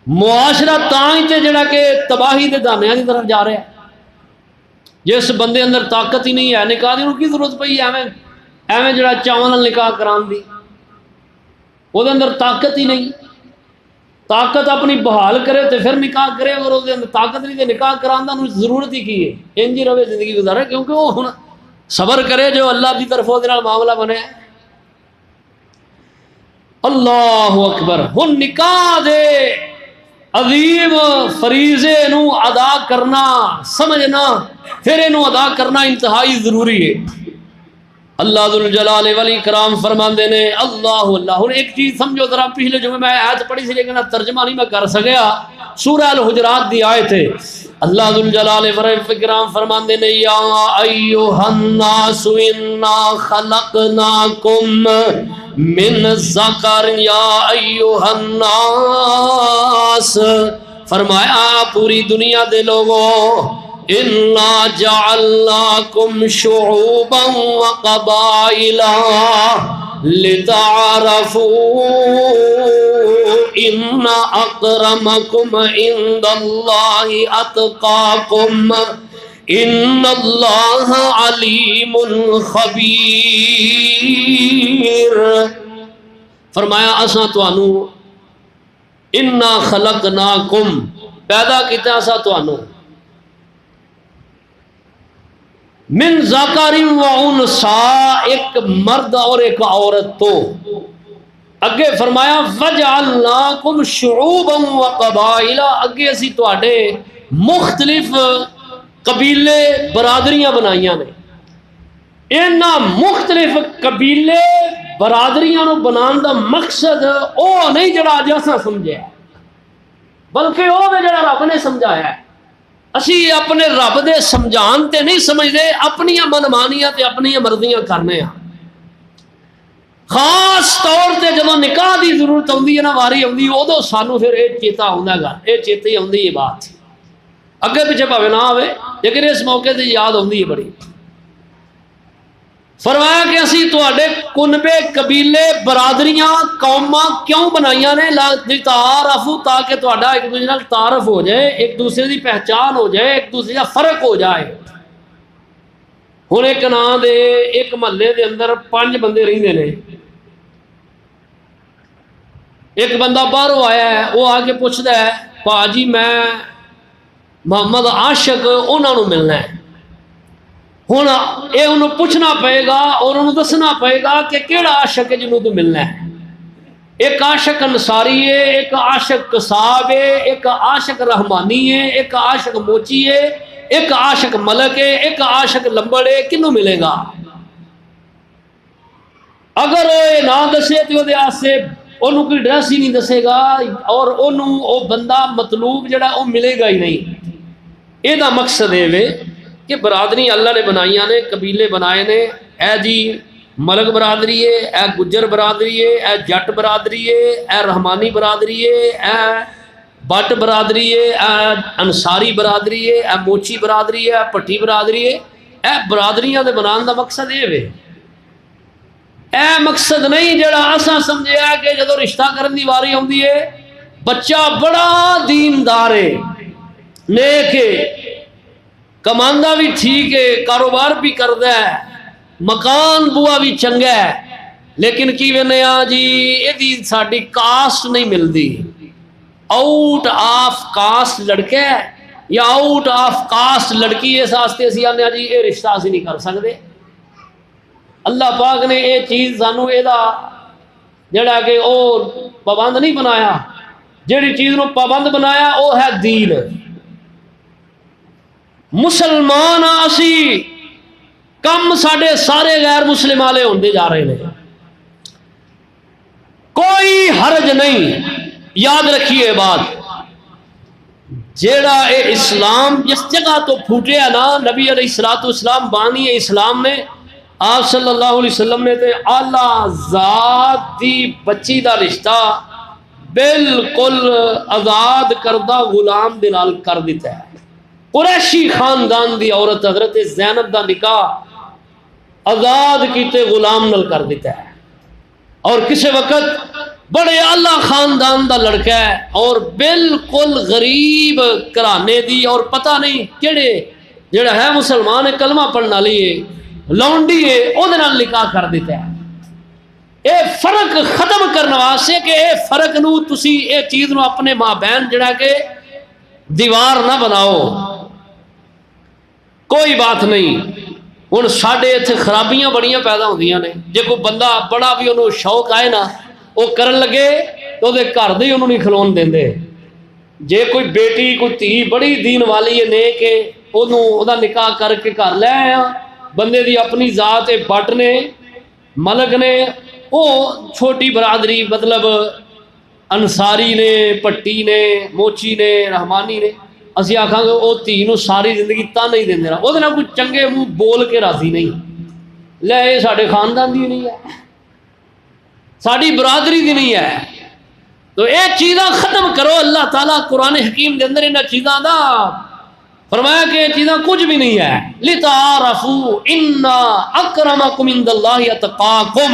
معاشرہ تاں ہی تے جڑا کہ تباہی دے دانیاں دی طرف جا رہا ہے۔ جس بندے اندر طاقت ہی نہیں ہے، نکاح دی انہوں کی ضرورت پئی ایویں جڑا چاواں نال نکاح کران دی، وہ اندر طاقت ہی نہیں۔ طاقت اپنی بحال کرے تو پھر نکاح کرے، اگر وہ اندر طاقت نہیں تو نکاح کران دا ضرورت ہی کی ہے، انج ہی رہے زندگی گزارے، کیونکہ وہ ہن صبر کرے جو اللہ کی طرف وہ معاملہ بنے۔ اللہ اکبر۔ ہن نکاح دے عظیم فریضے نو ادا کرنا، سمجھنا، پھر انہوں ادا کرنا انتہائی ضروری ہے۔ اللہ ذو الجلال والاکرام فرماندے نے اللہ اللہ. ہن ایک چیز سمجھو ذرا، پچھلے جمعے میں آیت پڑھی سی لیکن ترجمہ نہیں میں کر سکیا. سورہ الحجرات دی آیت ہے. اللہ ذو الجلال والاکرام فرماندے نے یا ایھا الناس انا خلقناکم من ذکر، یا ایھا الناس، فرمایا پوری دنیا دے لوگوں، انا جعلناکم شعوبا وقبائل لتعارفوا ان اکرمکم عند اللہ اتقاکم ان اللہ علیم خبیر. فرمایا اساں تانوں انا خلقناکم پیدا کیتا، اساں تانوں من ذکر و انثی، ایک مرد اور ایک عورت تو. اگے فرمایا وجعلناکم شعوبا و قبائل، اگے اسی تواڈے مختلف قبیلے برادریاں بنائیاں نے. انہاں مختلف قبیلے برادریاں نو بنان دا مقصد او نہیں جڑا اج اساں سمجھیا، بلکہ او وے جڑا رب نے سمجھایا ہے. اسی اپنے رب دے سمجھان تے نہیں سمجھتے، اپنی منمانیاں تے اپنی مرضیاں کرنے ہیں. خاص طور تے جدوں نکاح دی ضرورت ہوندی ہے نا، واری ہوندی، ادو سانو پھر یہ چیتا ہوندا گا، یہ چیتے ہی ہوندی ہے بات. اگے پیچھے بھاوے نہ آوے لیکن اس موقع تے یاد ہوندی ہے بڑی. فرمایا کہ اسی تواڈے کنبے قبیلے برادریاں قوماں کیوں بنائیاں نے؟ لتعارفوا، تاکہ تہاڈا ایک دوسرے نال تعارف ہو جائے، ایک دوسرے دی پہچان ہو جائے، ایک دوسرے دا فرق ہو جائے. ہن ایک نام دے ایک محلے دے اندر 5 بندے رہندے نے. ایک بندہ باہروں آیا ہے، وہ آ کے پوچھدا ہے پا جی میں محمد عاشق انہاں نوں ملنا ہے. ہوں یہ انہوں پوچھنا پائے گا اور انہوں دسنا پائے گا کہ کیڑا عاشق ہے جنہوں تو ملنا ہے. ایک عاشق انصاری ہے، ایک عاشق قصاب ہے، ایک عاشق رحمانی ہے، ایک عاشق موچی ہے، ایک عاشق ملک ہے، ایک عاشق لمبڑ ہے. کنوں ملے گا؟ اگر وہ نہ دسے تو وہ آسے انہوں کوئی ڈریس ہی نہیں دسے گا اور انہوں وہ بندہ مطلوب جڑا وہ ملے گا ہی نہیں. یہ مقصد ہے کہ برادری اللہ نے بنائیاں نے، قبیلے بنائے نے. اے جی ملک برادری ہے، اے گجر برادری ہے، اے جٹ برادری ہے، اے رحمانی برادری ہے، اے بٹ برادری ہے، اے انصاری برادری ہے، اے موچی برادری ہے، اے پٹھی برادری ہے. اے برادریاں دے بنان دا مقصد یہ ہے. اے مقصد نہیں جڑا اساں سمجھیا کہ جدو رشتہ کرن دی واری ہوندی ہے بچہ بڑا دیندار ہے، نیک ہے، کماندا بھی ٹھیک ہے، کاروبار بھی کردا ہے، مکان بوا بھی چنگا ہے، لیکن کی وینے آ جی یہ ساڈی کاسٹ نہیں ملتی. آؤٹ آف کاسٹ لڑکا ہے یا آؤٹ آف کاسٹ لڑکی، اس واسطے اسی آنے جی یہ رشتہ اسی نہیں کر سکتے. اللہ پاک نے یہ چیز سانو یہ جڑا کہ وہ پابند نہیں بنایا. جیڑی چیز نو پابند بنایا وہ ہے دین. مسلمان اسی کم ساڈے سارے غیر مسلم والے ہوندے جا رہے ہیں. کوئی حرج نہیں. یاد رکھیے بات، جیڑا اے اسلام جس جگہ تو پھوٹیا نا، نبی علیہ الصلوۃ والسلام بانی اسلام نے، آپ صلی اللہ علیہ وسلم نے تے اعلیٰ ذات دی بچی دا رشتہ بالکل آزاد کردہ غلام دے نال کر دیتا ہے. قریشی خاندان دی عورت حضرت زینب دا نکاح آزاد کیتے غلام نال کر دیتا ہے. اور کسی وقت بڑے اعلیٰ خاندان دا لڑکا ہے اور بالکل غریب گھرانے دی اور پتہ نہیں کہڑے جڑا ہے مسلمان ہے کلمہ پڑھنا لیے لونڈی ہے وہ نکاح کر دیتا ہے. اے فرق ختم کرنے واسطے کہ اے فرق نو تسی اے چیز نو اپنے ماں بہن جڑا کہ دیوار نہ بناؤ. کوئی بات نہیں. ہن ساڈے اتنے خرابیاں بڑیاں پیدا ہوندیاں نے. جے کوئی بندہ بڑا بھی انہوں شوق آئے نا وہ کرن لگے تو دے گھر دے انہوں نہیں کھلون دیندے. جے کوئی بیٹی کوئی تھی بڑی دین والی ہے نے کہ انہوں دا نکاح کر کے گھر لے آیا بندے دی اپنی ذات بٹ نے ملک نے، وہ چھوٹی برادری مطلب انصاری نے، پٹی نے، موچی نے، رحمانی نے، اسی آکھاں گے وہ دھی نو ساری زندگی تانے ہی دیندے رہا، وہ کوئی چنگے منہ بول کے راضی نہیں، لے یہ ساڈے خاندان دی نہیں ہے، ساری برادری دی نہیں ہے۔ تو یہ چیزاں ختم کرو۔ اللہ تعالیٰ قرآن حکیم دے اندر انہاں چیزاں دا فرمایا کہ یہ چیزاں کچھ بھی نہیں ہے، لِتَعَارَفُوا إِنَّ أَكْرَمَكُمْ عِندَ اللَّهِ أَتْقَاكُمْ،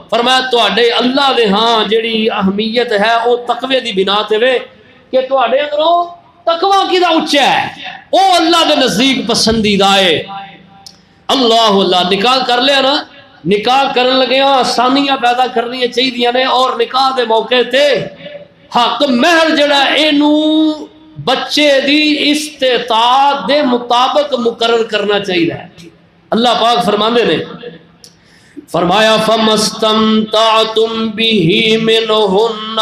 فرمایا تواڈے اللہ دے ہاں جڑی اہمیت ہے وہ تقوی دی بنا تے وے کہ تواڈے اندروں تقوی کیدا اونچا ہے، وہ اللہ دے نزدیک پسندیدہ ہے۔ اللہ نکاح کر لیا نا، نکاح کرن لگے آسانیاں پیدا کرنی چاہیے نے، اور نکاح دے موقع تے حق مہر جڑا اینو بچے دی استطاعت دے مطابق مقرر کرنا چاہیے۔ اللہ پاک فرماندے نے، فرمایا فَمَسْتَمْتَعْتُمْ بِهِ مِنْهُنَّ،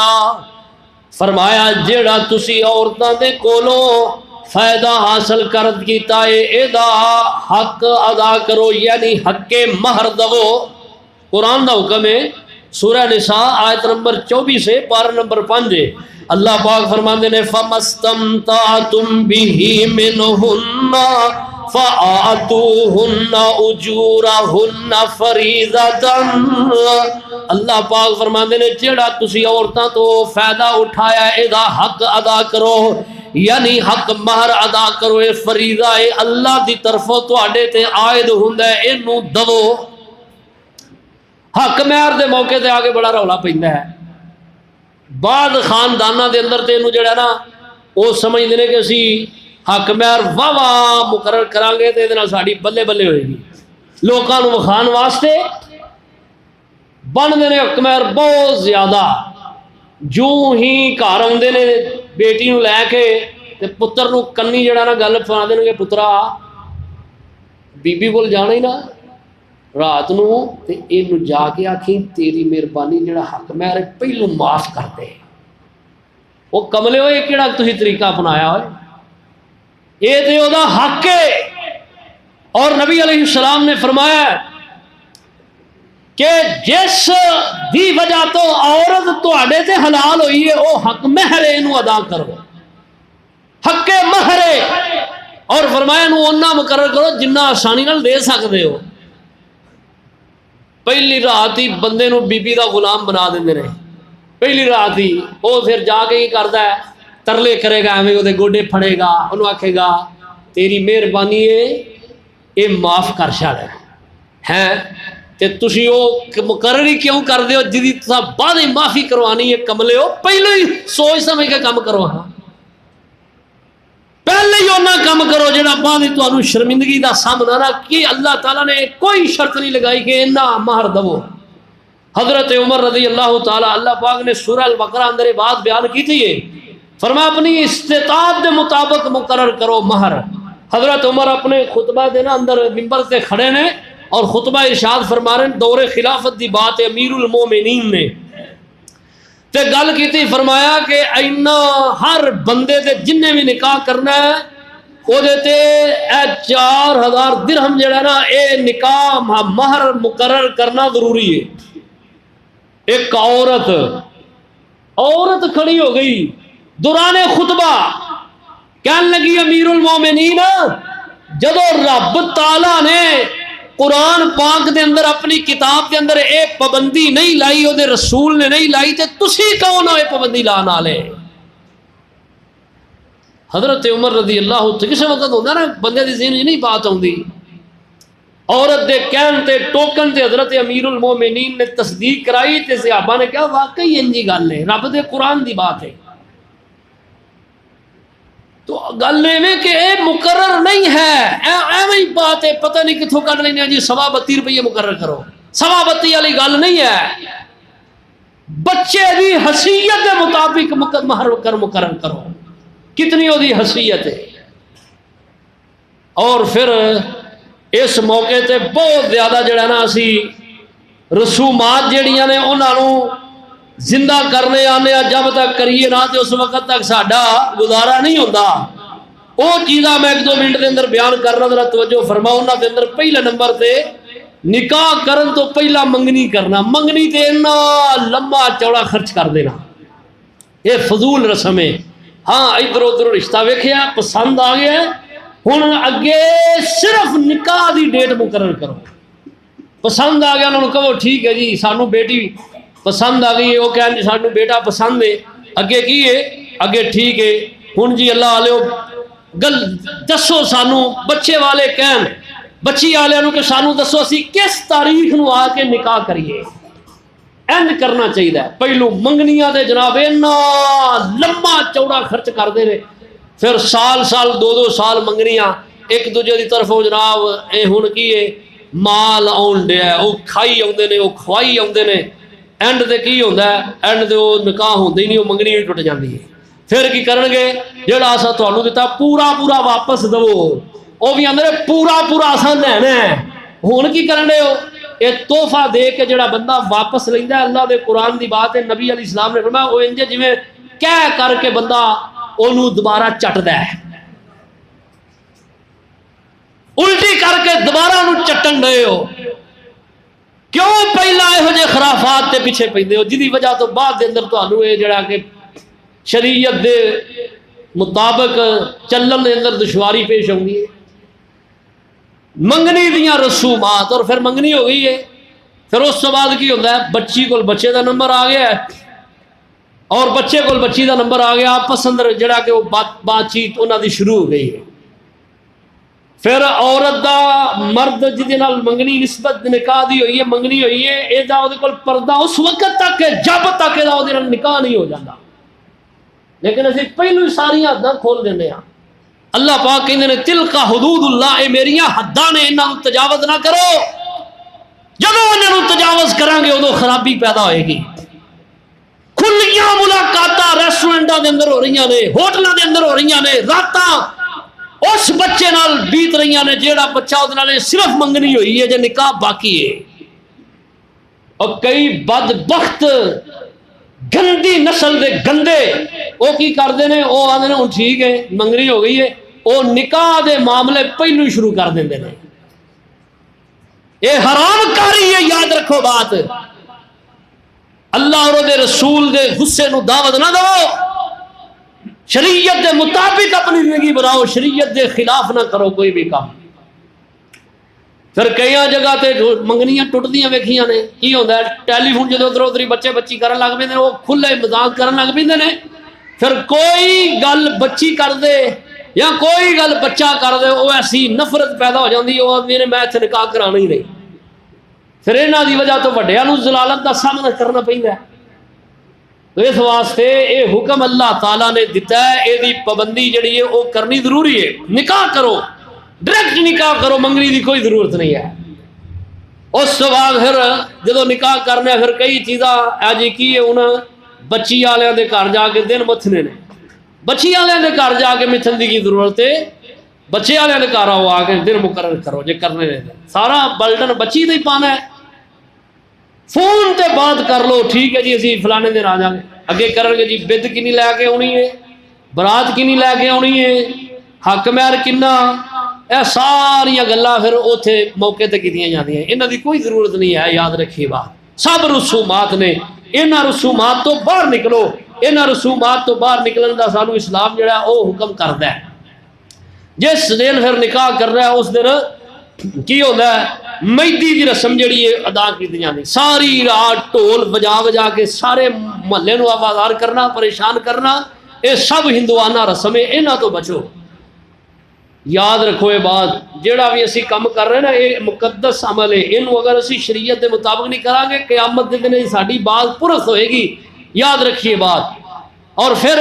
فرمایا جیڑا تسی عورتاں دے کولوں فائدہ حاصل کر کیتا ہے ادا حق ادا کرو، یعنی حق مہر دو۔ قرآن دا حکم ہے، سورہ نساء آیت نمبر 24 سے پارہ نمبر 5 ہے۔ اللہ پاک فرماندے نے فَمَسْتَمْتَعْتُمْ بِهِ مِنْهُنَّ فَآتُوهُنَّ أُجُورَهُنَّ فَرِيضَةً، اللہ پاک فرماندے نے جیڑا تسی عورتاں تو فائدہ اٹھایا ادا حق ادا کرو، یعنی حق مہر ادا کرو، اے فریضہ ہے اللہ دی طرفوں تواڈے تے عائد ہوندا ہے، اینو دو۔ حق مہر دے موقع تے آگے بڑا رولا پیندا ہے، بعض خانداناں دے اندر تے اینو جڑا نا وہ سمجھدے نے کہ اسی حق مہر واہ مقرر کران گے تے ادے نال ساڈی بلے بلے ہوئے گی، لوکاں نو وکھان واسطے بنتے ہیں حق مہر بہت زیادہ۔ جو ہی گھر آتے نے بیٹی نو لے کے تے پتر نو کنی جڑا نا گل پا دیں گے، پترا بی بی کول جانا ہی نا رات نو تے اینو جا کے آکھی تیری مہربانی جڑا حق مہر پہلو معاف کر دے۔ وہ کملے ہوئے کیڑا تسی طریقہ اپنایا ہوئے، یہ تے او دا حق ہے۔ اور نبی علیہ السلام نے فرمایا کہ جس دی وجہ تو عورت تواڈے تے حلال ہوئی ہے وہ حق مہر اینو ادا کرو، حق مہر۔ اور فرمایا نو اُنہ مقرر کرو جنہ آسانی نال دے سکتے ہو۔ پہلی رات ہی بندے نو بی بی دا غلام بنا دیندے نے، پہلی رات ہی وہ پھر جا کے ہی کردا ہے، ترلے کرے گا، ایویں وہ گوڈے پھڑے گا، انہوں آکھے گا تیری مہربانی ہے یہ معاف کر چھڑ ہے، تے تسی وہ مقرر ہی کیوں کر دیو جدی تسا بعد ہی معافی کروانی ہے؟ کملے ہو، پہلے ہی سوچ سمجھ کے کام کرو، ہاں پہلے ہی اونا کام کرو جڑا بعد ہی تانوں شرمندگی دا سامنا نہ کی۔ اللہ تعالیٰ نے کوئی شرط نہیں لگائی کہ انہا مہر دو۔ حضرت عمر رضی اللہ تعالیٰ، اللہ پاک نے سورہ البقرہ اندر بات بیان کی تھی، فرمایا اپنی استطاعت دے مطابق مقرر کرو مہر۔ حضرت عمر اپنے خطبہ دینا اندر منبر سے کھڑے نے اور خطبہ ارشاد فرما رہے ہیں، دور خلافت دی بات ہے، امیر المومنین نے تے گل کی تھی، فرمایا کہ اینا ہر بندے دے جننے بھی نکاح کرنا ہے وہ دیتے 4000 درہم جڑا نا اے نکاح مہر مقرر کرنا ضروری ہے۔ ایک عورت کھڑی ہو گئی دوران خطبہ، کہنے لگی امیر المومنین جدو رب تعالیٰ نے قرآن پاک دے اندر اپنی کتاب دے اندر اے پابندی نہیں لائی، او دے رسول نے نہیں لائی، تے تسی کون ہو اے پابندی لا نالے؟ حضرت عمر رضی اللہ عنہ کسی وقت ہوتا نا بندے دی ذہن نہیں بات آتی، عورت دے کہن تے ٹوکن تے حضرت امیر المومنین نے تصدیق کرائی تے صحابہ نے کہا واقعی انجی گل ہے، رب دے قرآن دی بات ہے۔ تو گل میں کہ اے مقرر نہیں ہے، ایویں بات ہے، پتہ نہیں کتوں کر لینا جی 32 روپیے مقرر کرو، 32 والی گل نہیں ہے۔ بچے دی حیثیت کے مطابق مقرر کرو، کتنی وہ حیثیت ہے۔ اور پھر اس موقع تے بہت زیادہ جڑا نا اسی رسومات جڑیاں نے انہوں زندہ کرنے آنے جب تک کریے نہ تے اس وقت تک ساڈا گزارا نہیں ہوتا۔ وہ چیزاں میں 1-2 منٹ کے اندر بیان کرنا، ذرا توجہ فرماؤ۔ انہاں دے اندر پہلے نمبر تے نکاح کرن تو پہلا منگنی کرنا، منگنی تے اتنا لمبا چوڑا خرچ کر دینا، یہ فضول رسم ہے۔ ہاں ادھر ادھر رشتہ ویکھیا پسند آ گیا، ہن اگے صرف نکاح دی ڈیٹ مقرر کرو۔ پسند آ گیا انہوں نے کہو ٹھیک ہے جی سانو بیٹی پسند آ گئی ہے، وہ کہیں جی سانو بیٹا پسند ہے، اگے کی ہے اگے ٹھیک ہے ہن جی اللہ والے گل دسو سانو، بچے والے کہن بچی والوں کہ سانو دسو اسی کس تاریخ نو آ کے نکاح کریے۔ اینج کرنا چاہیے، پہلو منگنیاں دے جناب اینا لمبا چوڑا خرچ کرتے رہے، پھر سال 2 سال منگنیاں ایک دوجے دی طرف جناب اے ہن کی ہے مال آن ڈیا، وہ کھائی آتے ہیں وہ کھوائی آتے ہیں، اینڈ تے کی ہوتا ہے اینڈ تے وہ نکاح ہوتا ہی نہیں، وہ منگنی بھی ٹوٹ جاتی ہے۔ پھر کی کرن گے جہاں اصا تمہیں دتا پورا پورا واپس دو، وہ بھی آدھے پورا پورا اصا لینا ہے۔ ہوں کی کرن دے ہو یہ تحفہ دے کے جڑا بندہ واپس لینا ہے، اللہ دے قرآن دی بات ہے، نبی علیہ السلام نے فرمایا وہ انجے جویں کہہ کر کے بندہ انہوں دوبارہ چٹدا ہے، الٹی کر کے دوبارہ انہوں چٹن دے ہو۔ کیوں پہلا یہو جے خرافات تے پیچھے پیندے ہو، جدی وجہ تو بعد دے اندر تانوں یہ جڑا کہ شریعت دے مطابق چلن دے اندر دشواری پیش ہوندی ہے۔ منگنی دیاں رسومات، اور پھر منگنی ہو گئی ہے، پھر اس تو بعد کی ہوتا ہے بچی کو بچے دا نمبر آ گیا ہے اور بچے کو بچی دا نمبر آ گیا، آپس اندر جڑا کہ وہ بات چیت انہاں دی شروع ہو گئی ہے۔ پھر عورت دا مرد جدے نال منگنی نسبت نکاح دی ہوئی ہے، منگنی ہوئی ہے، اے دا اودے کول پردہ اس وقت تک ہے جب تک اے دا اودے نال نکاح نہیں ہو جاتا، لیکن اسی پہلو ساری حداں کھول دینے ہاں۔ اللہ پاک کہندے نے تلک حدود اللہ، اے میریاں حداں نے، انہاں نوں تجاوز نہ کرو۔ جدوں انہاں نوں تجاوز کران گے ادو خرابی پیدا ہوئے گی۔ کھلیاں ملاقاتاں ریسٹورنٹاں دے اندر ہو رہی نے، ہوٹلاں دے اندر ہو رہی نے، راتاں اس بچے نال بیت رہی نے جیڑا بچہ ادھے نال صرف منگنی ہوئی ہے، جے نکاح باقی ہے۔ اور کئی بدبخت گندی نسل دے گندے وہ کی کرتے ہیں، وہ آدھے نے ٹھیک ہے منگنی ہو گئی ہے، وہ نکاح دے معاملے پہلو ہی شروع کر دیں۔ یہ حرام کاری ہے، یاد رکھو بات۔ اللہ اور دے رسول دے غصے نو دعوت نہ دو، شریعت دے مطابق اپنی زندگی بناؤ، شریعت دے خلاف نہ کرو کوئی بھی کام۔ پھر کئی جگہ تے منگنیاں ٹوٹدیاں ویکھیاں نے، کی ہوندا ہے ٹیلی فون جدوں ادھر ادھر بچے بچی کرن لگ پیندے، وہ کھلے مذاق کرن لگ پیندے نے۔ پھر کوئی گل بچی کر دے یا کوئی گل بچہ کر دے، وہ ایسی نفرت پیدا ہو جاندی ہے، وہ میرے میں اتنے نکاح کرانا ہی نہیں۔ پھر انہاں دی وجہ تو وڈیاں نوں ضلالت دا سامنا کرنا پیندا ہے۔ تو اس واسطے اے حکم اللہ تعالیٰ نے دیتا ہے، اے دی پابندی جڑی ہے وہ کرنی ضروری ہے۔ نکاح کرو، ڈائریکٹ نکاح کرو، منگنی دی کوئی ضرورت نہیں ہے۔ اس تو بعد پھر جدو نکاح کرنے پھر کئی چیزاں جی کی ہے، انہاں بچی والوں دے گھر جا کے دن متھنے نے، بچی والوں دے گھر جا کے متھن دی کی ضرورت ہے؟ بچے والوں دے گھر آؤ، آ کے دن مقرر کرو جے کرنے نے، سارا بلڈن بچی دے پانا ہے۔ فون تے بات کر لو، ٹھیک ہے جی اسی فلانے دن آ جائیں گے، اگے کرن گے جی بد کنی لے کے آنی ہے، برات کنی لے کے آنی ہے، حق مہر کنا، اے ساری گلاں پھر اوتھے موقع تے کیتیاں جاندیاں، انہاں دی کوئی ضرورت نہیں ہے۔ یاد رکھیے بات، سب رسومات نے، انہاں رسومات تو باہر نکلو، انہاں رسومات تو باہر نکلن دا سانو اسلام جڑا او حکم کردا ہے۔ جس دن پھر نکاح کر رہا ہے اس دن کی ہوتا ہے، مہدی دی رسم جڑی ہے ادا کی جاتی، ساری رات ڈھول بجا بجا کے سارے محلے نو آبادار کرنا، پریشان کرنا، یہ سب ہندوانہ رسم ہے، انہاں تو بچو۔ یاد رکھو یہ بات، جیڑا بھی اسی کام کر رہے ہیں نا، یہ مقدس عمل ہے، انہوں اگر اسی شریعت دے مطابق نہیں کریں گے، قیامت دے دن ساری بات پرست ہوئے گی۔ یاد رکھیے بات۔ اور پھر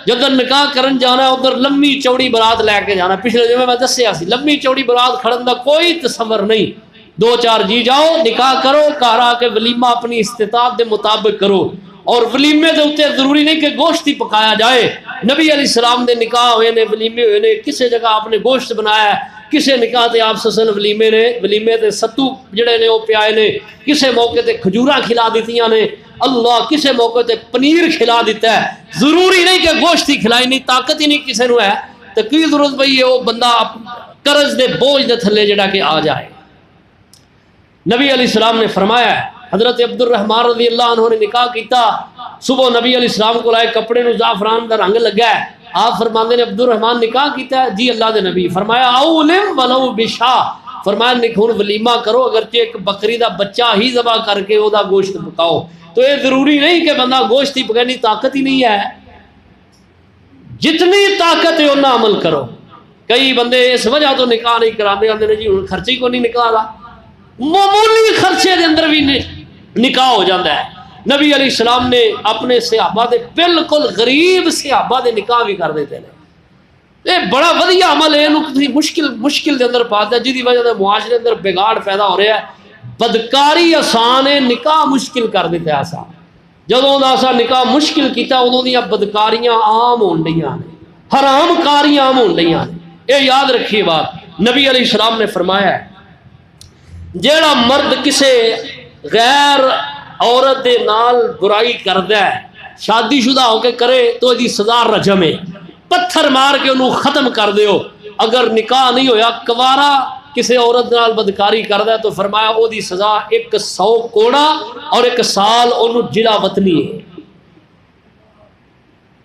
جدر نکاح کرن جانا ہے ادھر لمبی چوڑی برات لے کے جانا، پچھلے جو میں دسیا سی لمبی چوڑی برات کھڑن دا کوئی تصور نہیں، 2-4 جی جاؤ نکاح کرو، گھر آ کے ولیمہ اپنی استطاعت دے مطابق کرو، اور ولیمے دے اوتے ضروری نہیں کہ گوشت ہی پکایا جائے۔ نبی علیہ السلام دے نکاح ہوئے نے، ولیمے ہوئے نے، کسے جگہ آپ نے گوشت بنایا ہے، کسے نکاح تے آپ سسن ولیمے تے ستو جڑے نے وہ پیائے نے، کسے موقع تے کھجوراں کھلا دیتیاں نے، اللہ کسے موقع تے پنیر کھلا دیتا ہے۔ ضروری نہیں کہ گوشت ہی کھلائی، نہیں طاقت ہی نہیں کسے نو ہے، تو کی ضرورت پئی ہے وہ بندہ قرض دے بوجھ دے تھلے جڑا کہ آ جائے. نبی علیہ السلام نے فرمایا ہے، حضرت عبد الرحمن رضی اللہ عنہ نے نکاح کیتا، صبح نبی علیہ السلام کو لائے کپڑے نو زعفران دا رنگ لگا ہے، آپ فرماندے نے عبد الرحمن نکاح کیتا ہے؟ جی اللہ دے نبی. فرمایا اولم ولو بشا، فرمایا ہن ولیمہ کرو اگرچہ ایک بکری دا بچہ ہی ذبح کر کے او دا گوشت پکاؤ. تو یہ ضروری نہیں کہ بندہ گوشت ہی پکانی طاقت ہی نہیں ہے، جتنی طاقت ہے اتنا عمل کرو. کئی بندے اس وجہ تو نکاح نہیں کراندے آندے نے جی ہن خرچے ہی کو نہیں نکاح دا، معمولی خرچے دے اندر بھی نکاح ہو جاتا ہے. نبی علیہ السلام نے اپنے صحابہ دے بالکل غریب صحابہ دے نکاح بھی کر دیتے ہیں. یہ بڑا وڈیا عمل ہے، یہ مشکل دے اندر پاتا ہے جی وجہ سے معاشرے اندر بگاڑ پیدا ہو رہا ہے. بدکاری آسان ہے، نکاح مشکل کر دیتا ہے آسان. جدوں دا اساں نکاح مشکل کیتا ادوں دیاں بدکاریاں عام ہون ڈیاں نے، حرام کاریاں عام ہون ڈیاں نے. یہ یاد رکھیے بات. نبی علیہ السلام نے فرمایا ہے جیڑا مرد کسے غیر عورت دے نال برائی کردا ہے، شادی شدہ ہو کے کرے تو دی سزا رجم ہے، پتھر مار کے انہوں ختم کر دیو. اگر نکاح نہیں ہویا کوارا کسے عورت نال بدکاری کردا ہے تو فرمایا او دی سزا 100 کوڑا اور 1 سال انہوں جلا وطنی ہے.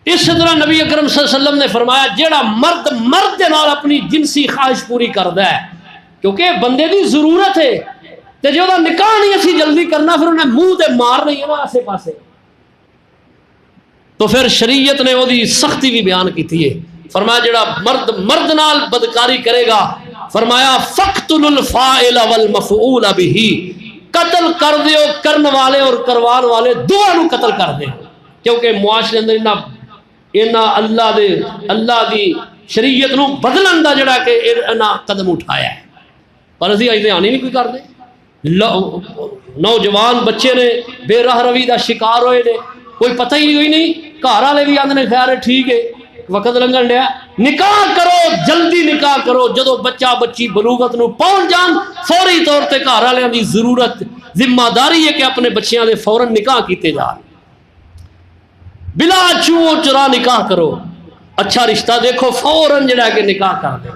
اس طرح نبی اکرم صلی اللہ علیہ وسلم نے فرمایا جیڑا مرد دے نال اپنی جنسی خواہش پوری کردا ہے، کیونکہ بندے دی ضرورت ہے، تے جو دا نکاح نہیں اسی جلدی کرنا پھر انہیں منہ تے مار نہیں ہے نا آسے پاسے. تو پھر شریعت نے وہ دی سختی بھی بیان کی تھی ہے. فرمایا جڑا مرد نال بدکاری کرے گا، فرمایا فقتل الفاعل والمفعول به، قتل کر دیو کرن والے اور کروان والے دونوں قتل کر دے. کیونکہ معاشرے اندر اللہ دی شریعت نو بدلن دا جڑا کہ انہاں قدم اٹھایا ہے، پر اسی اج دھیان ہی نہیں کوئی کردے. نوجوان بچے نے بے راہ روی دا شکار ہوئے نے، کوئی پتہ ہی ہوئی نہیں. گھر والے بھی آندے نے خیر ہے ٹھیک ہے وقت لنگن ڈیا، نکاح کرو جلدی نکاح کرو. جدو بچہ بچی بلوغت نو پہنچ جان فوری طور تے گھر والوں دی ضرورت ذمہ داری ہے کہ اپنے بچیاں دے فوراً نکاح کیتے جان، بلا چو چرا نکاح کرو. اچھا رشتہ دیکھو فوراً جڑا کہ نکاح کر دے،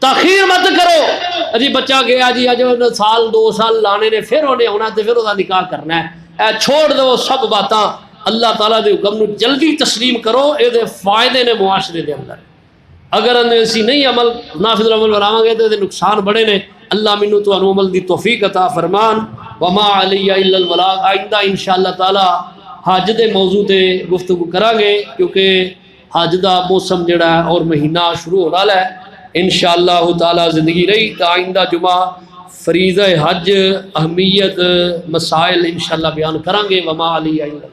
تاخیر مت کرو. جی بچہ گیا جی اج سال 2 سال لانے نے پھر انہیں ہونا تو پھر وہ نکاح کرنا ہے. اے چھوڑ دو سب باتاں، اللہ تعالیٰ دے حکم نو جلدی تسلیم کرو. یہ فائدے نے معاشرے دے اندر. اگر اسی نہیں عمل نافذ العمل بناواں گے تو یہ نقصان بڑے نے. اللہ مینوں تو عمل دی توفیق عطا فرمان. وما علی الا البلاغ. آئندہ انشاءاللہ تعالی حج دے موضوع تے گفتگو کریں گے، کیونکہ حج دا موسم جڑا ہے اور مہینہ شروع ہونے والا ہے. انشاءاللہ تعالی زندگی رہی تو آئندہ جمعہ فریضہ حج اہمیت مسائل انشاءاللہ بیان کریں گے. وما علی الا